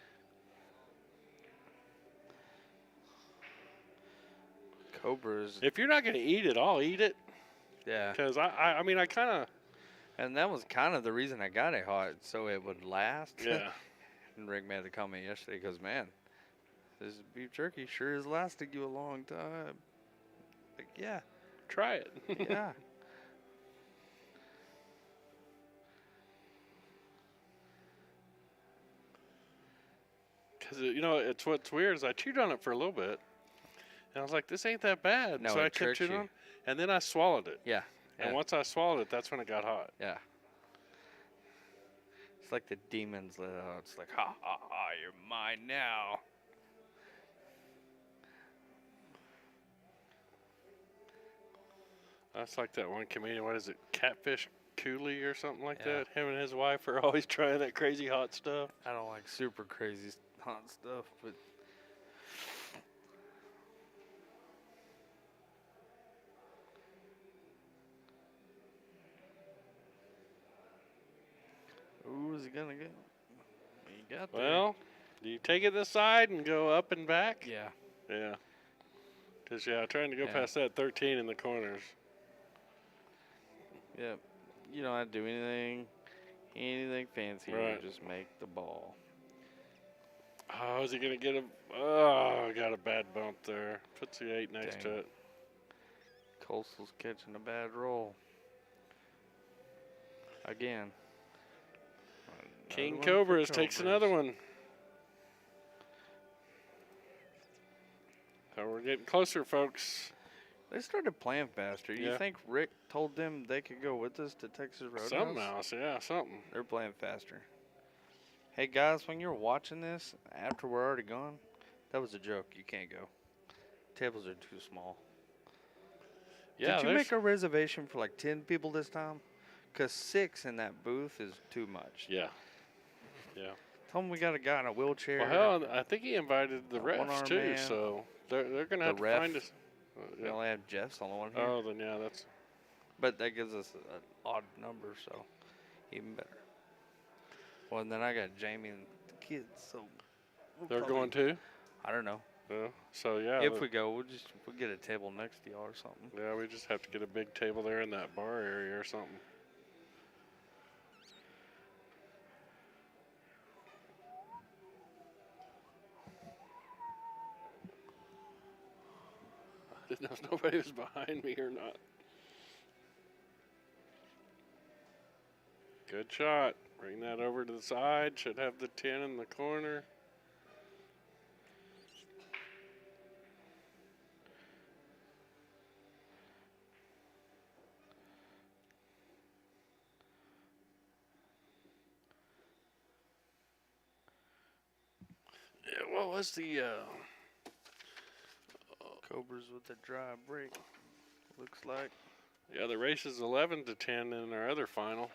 Cobras. If you're not gonna eat it, I'll eat it. Yeah. Cause I mean, I kind of. And that was kind of the reason I got it hot, so it would last. Yeah. And Rick made the comment yesterday, goes, man, this beef jerky sure is lasting you a long time. Like, yeah, Try it. yeah. Cause you know, it's what's weird is I chewed on it for a little bit, and I was like, this ain't that bad. No, so it I kept tricks chewing you. on, and then I swallowed it. Yeah. And Yeah. once I swallowed it, that's when it got hot. Yeah. It's like the demons let out. It's like, ha ha ha, you're mine now. That's like that one comedian. What is it? Catfish Cooley or something like Yeah. that. Him and his wife are always trying that crazy hot stuff. I don't like super crazy hot stuff, but ooh, is he gonna get? He got there. Well, do you take it this side and go up and back? Yeah. Yeah. Cause yeah, trying to go Yeah. past that 13 in the corners. Yep. You don't have to do anything fancy. Right. You just make the ball. Oh, is he gonna get a? Oh, got a bad bump there. Puts the 8 next to Dang. it. Coastal's catching a bad roll. Again. King Another one for Cobras takes another one. So we're getting closer, folks. They started playing faster. You Yeah. think Rick told them they could go with us to Texas Roadhouse? Something else, yeah, something. They're playing faster. Hey guys, when you're watching this after we're already gone, that was a joke. You can't go. Tables are too small. Yeah, Did you there's- make a reservation for like 10 people this time? Because 6 in that booth is too much. Yeah. Yeah. Tell them we got a guy in a wheelchair. Well, hell, I think he invited the A refs one-arm too, man. so they're gonna The have to ref. find us. We only have Jeff's on the one here. Oh, then yeah, that's But that gives us an odd number, so even better. Well, and then I got Jamie and the kids, so we'll they're probably- going too. I don't know. Yeah. So yeah, If we go, we'll get a table next to y'all or something. yeah, we just have to get a big table there in that bar area or something. I didn't know if nobody was behind me or not. Good shot. Bring that over to the side. Should have the 10 in the corner. Yeah, what was the Cobras with a dry break. Looks like. yeah, the race is 11 to 10 in our other final.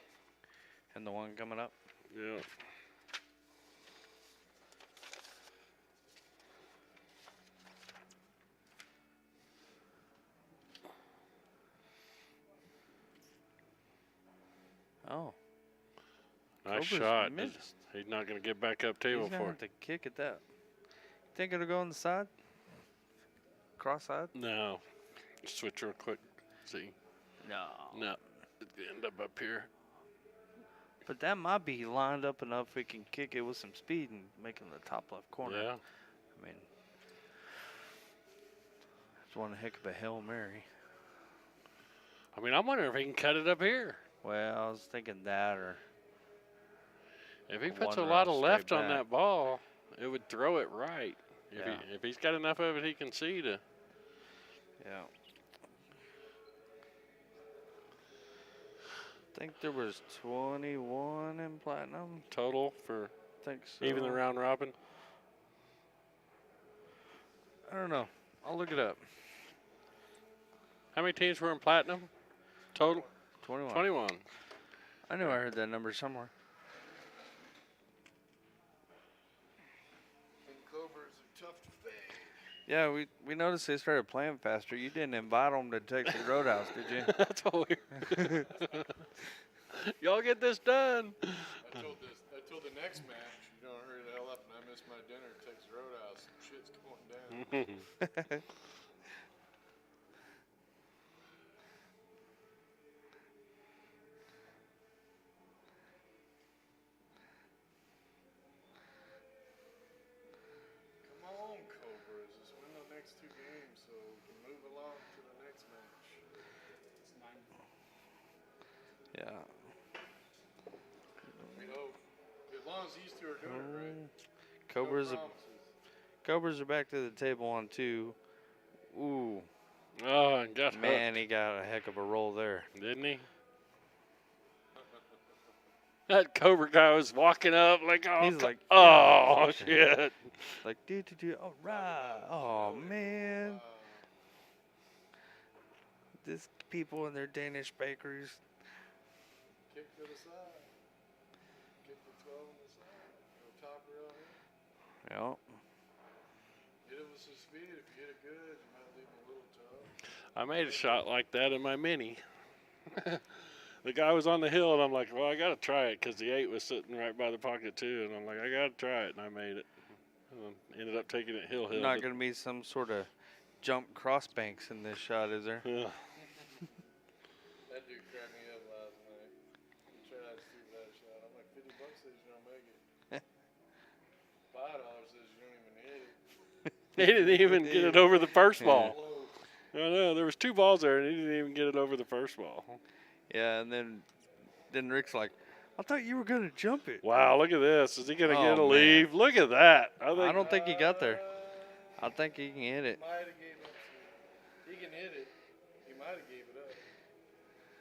And the one coming up. Yeah. Oh. Nice Cobras shot. missed. He's not going to get back up table He's gonna for have to kick at that. Think it'll go on the side? Cross side? it. No. Switch real quick. See. No. No. It end up here. But that might be lined up enough we can kick it with some speed and make it in the top left corner. Yeah. I mean, it's one heck of a Hail Mary. I mean, I'm wondering if he can cut it up here. Well, I was thinking that, or If he A puts a one lot route of straight left on back. that ball, it would throw it right. Yeah. If he's got enough of it, he can see to. yeah. I think there was 21 in platinum. Total for I think so. even the round robin. I don't know. I'll look it up. How many teams were in platinum? Total? 21. 21. I knew I heard that number somewhere. And Cobras are tough to fade. Yeah, we noticed they started playing faster. You didn't invite them to Texas Roadhouse, did you? That's all weird. Y'all get this done. I told the next match, hurry the hell up, and I missed my dinner at Texas Roadhouse. Shit's going down. Come on, Cobras. Let's win the next 2 games so we can move along to the next match. Yeah. We hope. As long as these 2 are doing it right. Cobras, No are, promises. Cobras are back to the table on 2. Ooh, Oh, and got man, he got a heck of a roll there. hooked, didn't he? That Cobra guy was walking up like, oh, He's like, oh shit. Like, all right. Oh, man. Wow. This people in their Danish bakeries. Kick to the side. Kick the 12 on the side. Go top rail here. Yeah. Hit it with some speed. If you hit it good, you might leave it a little tough. I made a shot like that in my mini. The guy was on the hill, and I'm like, well, I got to try it because the 8 was sitting right by the pocket, too. And I'm like, I got to try it, and I made it. Ended up taking it hill. Not but- going to be some sort of jump cross banks in this shot, is there? Yeah. That dude cracked me up last night. He tried that stupid ass shot. I'm like, $50 says you don't make it. $5 says you don't even hit it. He didn't even get it over the first ball. Close. No, there was 2 balls there, and he didn't even get it over the first ball. Yeah, and then Rick's like, I thought you were going to jump it. Wow, look at this. Is he going to Oh, get a man. leave? Look at that. I don't think he got there. I think he can hit it. Might have gave up. He can hit it. He might have gave it up.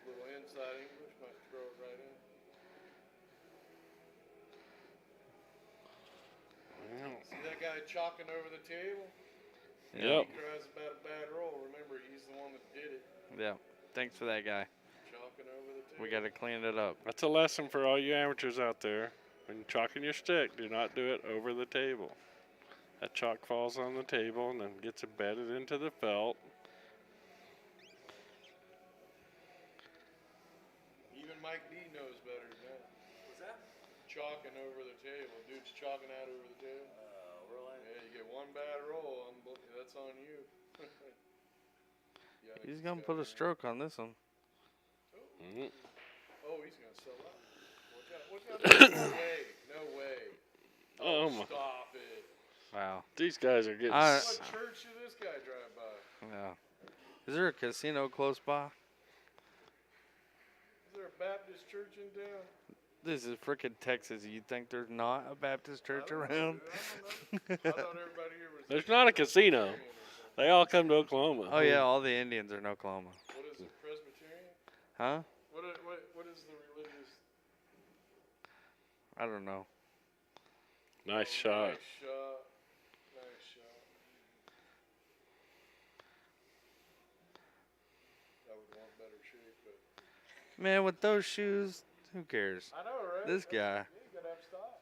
Little inside English might throw it right in. See that guy chalking over the table? Yep. He cries about a bad roll. Remember, he's the one that did it. Yeah. Thanks for that guy. Chalking over the table. We got to clean it up. That's a lesson for all you amateurs out there. When chalking your stick, do not do it over the table. That chalk falls on the table and then gets embedded into the felt. Even Mike D knows better than that. What's that? Chalking over the table. Dude's chalking out over the table. Really? Yeah, you get one bad roll, that's on you. Yeah, He's going to put a stroke on this one. Mhm. Oh, he's gonna sell out. Watch out. No way. No way. Oh, my. Stop it. Wow. These guys are getting. I- What church did this guy drive by? Yeah. Is there a casino close by? Is there a Baptist church in town? This is frickin' Texas. You think there's not a Baptist church I don't know, around? dude. I don't know. I thought everybody here was. There's not a casino. They all come to Oklahoma. Oh, yeah. All the Indians are in Oklahoma. What is it, Presbyterian? Huh? What is the religious? I don't know. Nice shot. Nice shot. Nice shot. I would want better shape, but. Man, with those shoes, who cares? I know, right? This guy. Yeah, you gotta have style.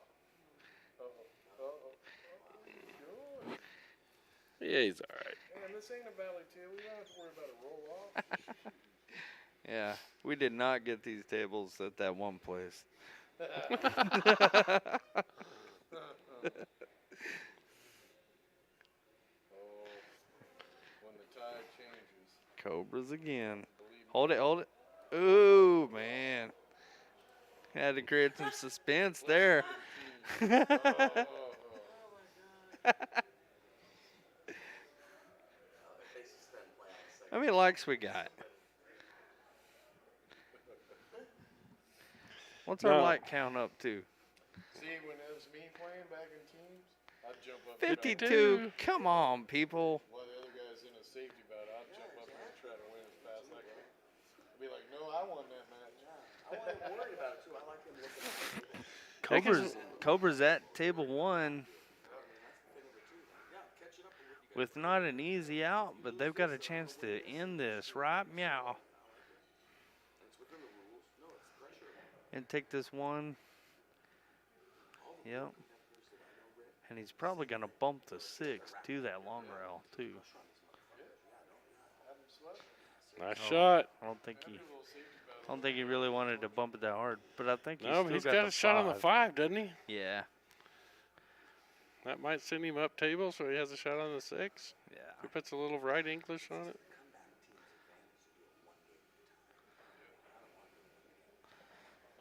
Good. Yeah, he's all right. Man, this ain't a valley tail. We don't have to worry about a roll off. Yeah. We did not get these tables at that one place. Oh, when the tide changes, Cobras again. believe me. Hold it, hold it. Ooh, man. Had to create some suspense there. How many likes we got? What's our No. like count up to? See, when it was me playing back in teams, I'd jump up. 52. Come on, people. While the other guy's in a safety bout, I'd jump up and try to win as fast as I could. I'd be like, no, I won that match. I wasn't worried about it too. I like him looking. Cobras at table 1 with not an easy out, but they've got a chance to end this, right? Meow. And take this one. Yep. And he's probably going to bump the 6 to that long rail, too. Nice shot. I don't think he really wanted to bump it that hard, but I think No, still he's got got the a shot on the 5. 5, doesn't he? Yeah. That might send him up table, so he has a shot on the 6. Yeah. He puts a little right English on it.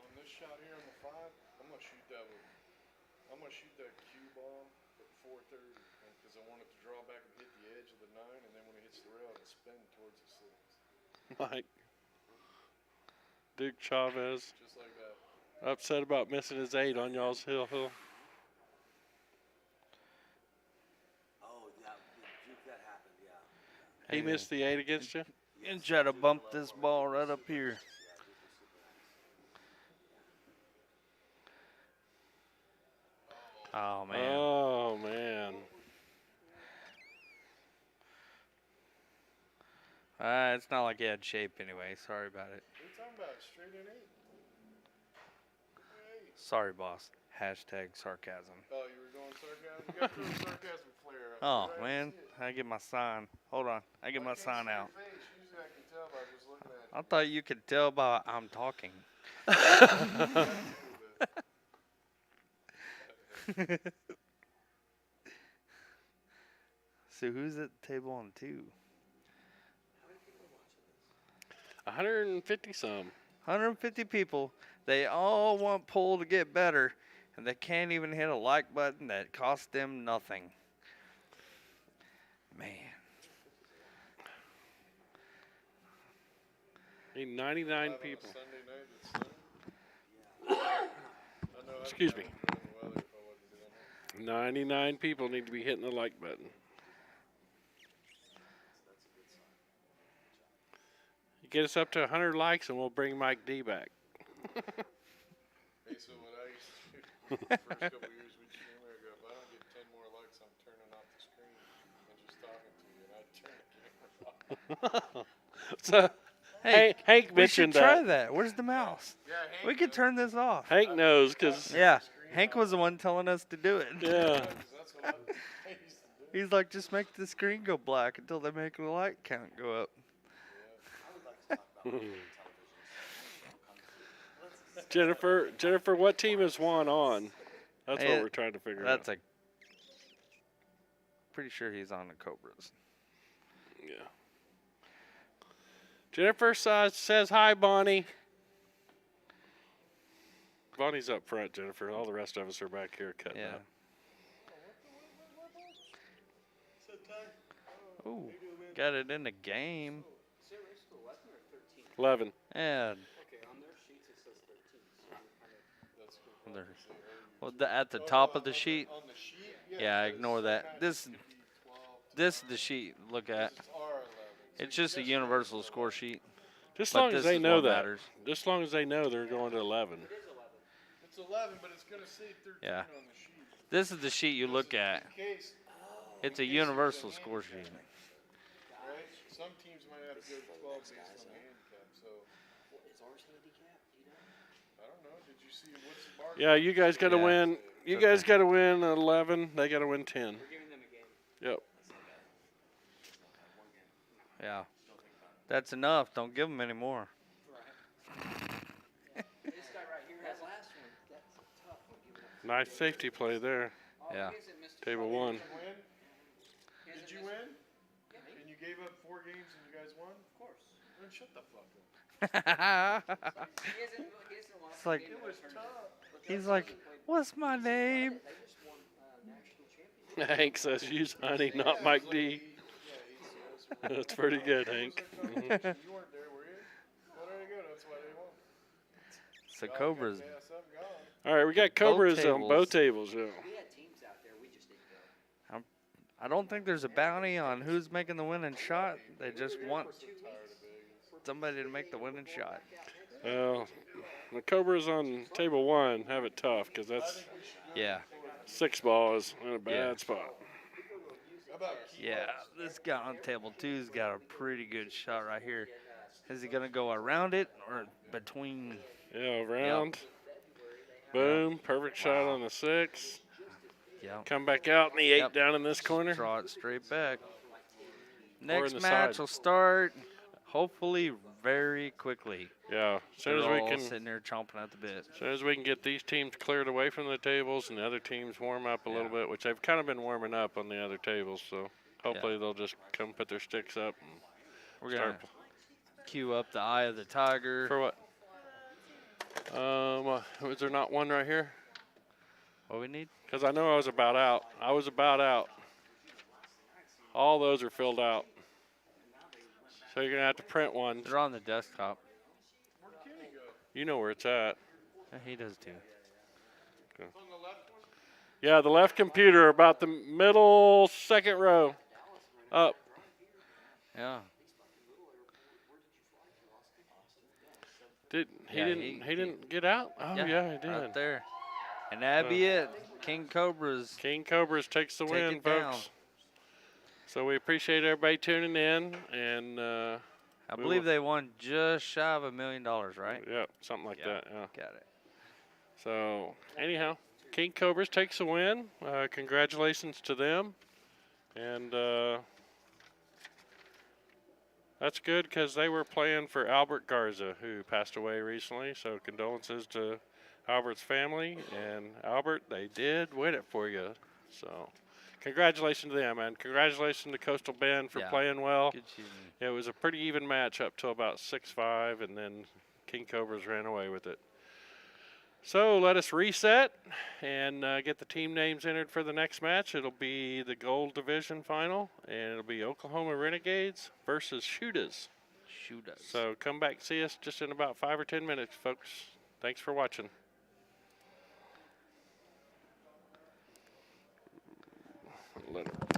On this shot here on the 5, I'm gonna shoot that cue ball at 430 because I want it to draw back and hit the edge of the 9, and then when it hits the rail, it'll spin towards the 6. Like Duke Chavez, Just like that. upset about missing his 8 on y'all's hill. Oh, yeah, Duke, that happened, yeah. He missed the 8 against you? And try to bump this ball right up here. Oh, man. Oh, man. It's not like he had shape anyway. Sorry about it. What are you talking about? Straight in 8. Sorry, boss. Hashtag sarcasm. Oh, you were going sarcasm? You got to throw a sarcasm flare up. Oh, right? man. I get my sign. Hold on. I get my sign out. Usually I can tell by just looking at I thought you could tell by I'm talking. So who's at the table on 2? 150 some. 150 people. They all want Pool to get better, and they can't even hit a like button that costs them nothing. Man. Need 99 people. Sunday night that's sunny. I know I'd Excuse be me. enjoying the weather if I wasn't doing that. 99 people need to be hitting the like button. You get us up to 100 likes and we'll bring Mike D back. Hey, so what I used to do the first couple of years we'd stream there, I go, if I don't get 10 more likes, I'm turning off the screen and just talking to you, and I'd turn the camera off. So, Hey, Hank we should mentioned try that. that. Where's the mouse? Yeah, Hank We could turn this off. Hank knows because, Yeah, Hank was the one telling us to do it. yeah. that's what I used to do. He's like, just make the screen go black until they make the light count go up. Jennifer, what team is Juan on? That's what Hey, we're trying to figure That's out. pretty sure he's on the Cobras. Yeah. Jennifer says hi, Bonnie. Bonnie's up front, Jennifer. All the rest of us are back here cutting Yeah. up. Ooh, got it in the game. 11. And well, at the top of the sheet. On the sheet, Yeah, ignore that. This is the sheet. Look at. it's R11. It's just a universal score sheet. Just as But long this as they is know what that. matters. Just as long as they know they're going to 11. It's 11, but it's going to say 13 Yeah. on the sheet. This is the sheet you look at. In case, It's a universal score sheet. right? Some teams might have to go to 12 based on the handicap, so. Is ours handicapped? You know? I don't know. Did you see what's the bar? Yeah, you guys got to Yeah. win. You guys got to win 11. They got to win 10. Yep. Yeah. That's enough. Don't give them any more. Nice safety play there. Yeah. Table 1. Did you win? And you gave up 4 games and you guys won? Of course. Then shut the fuck up. He hasn't It's like he's like, "What's my name?" Hank says use honey, not Mike D. That's pretty good, Hank. Mhm. You weren't there, were you? Well, there you go. That's why they won. So Cobras. Yeah, something gone. All right, we got Cobras on both tables. Yeah. I don't think there's a bounty on who's making the winning shot. They just want somebody to make the winning shot. Well, the Cobras on table 1 have it tough because that's Yeah. 6 balls in a bad Yeah. spot. Yeah, this guy on table 2's got a pretty good shot right here. Is he gonna go around it or between? Yeah, round. Boom, perfect shot on the 6. Yeah. Come back out in the 8 Yep. down in this corner. Draw it straight back. in Next the match side. will start hopefully very quickly. Yeah, as soon as They're we all can, sitting there chomping at the bit. as soon as we can get these teams cleared away from the tables and the other teams warm up a little bit, which they've kind of been warming up on the other tables, so hopefully they'll just come put their sticks up and We're start. gonna cue up the Eye of the Tiger. For what? Was there not one right here? What we need? Because I know I was about out. All those are filled out. So you're going to have to print one. They're on the desktop. You know where it's at. Yeah, he does too. Yeah, the left computer, about the middle second row. Up. Yeah. He Yeah, didn't get out? Oh yeah, he did. Right there. And that'd be it. King Cobras. King Cobras takes the Take win, it down. folks. So we appreciate everybody tuning in, and I believe they won just shy of $1 million, right? yeah, something like that. Yeah. Got it. So anyhow, King Cobras takes the win. Congratulations to them, and that's good because they were playing for Albert Garza, who passed away recently. So condolences to Albert's family, and Albert, they did win it for you. So congratulations to them, and congratulations to Coastal Bend for Yeah. playing well. Good season. It was a pretty even match up till about 6-5, and then King Cobras ran away with it. So let us reset and get the team names entered for the next match. It'll be the Gold Division final, and it'll be Oklahoma Renegades versus Shooters. Shoot us. So come back, see us just in about 5 or 10 minutes, folks. Thanks for watching. Let it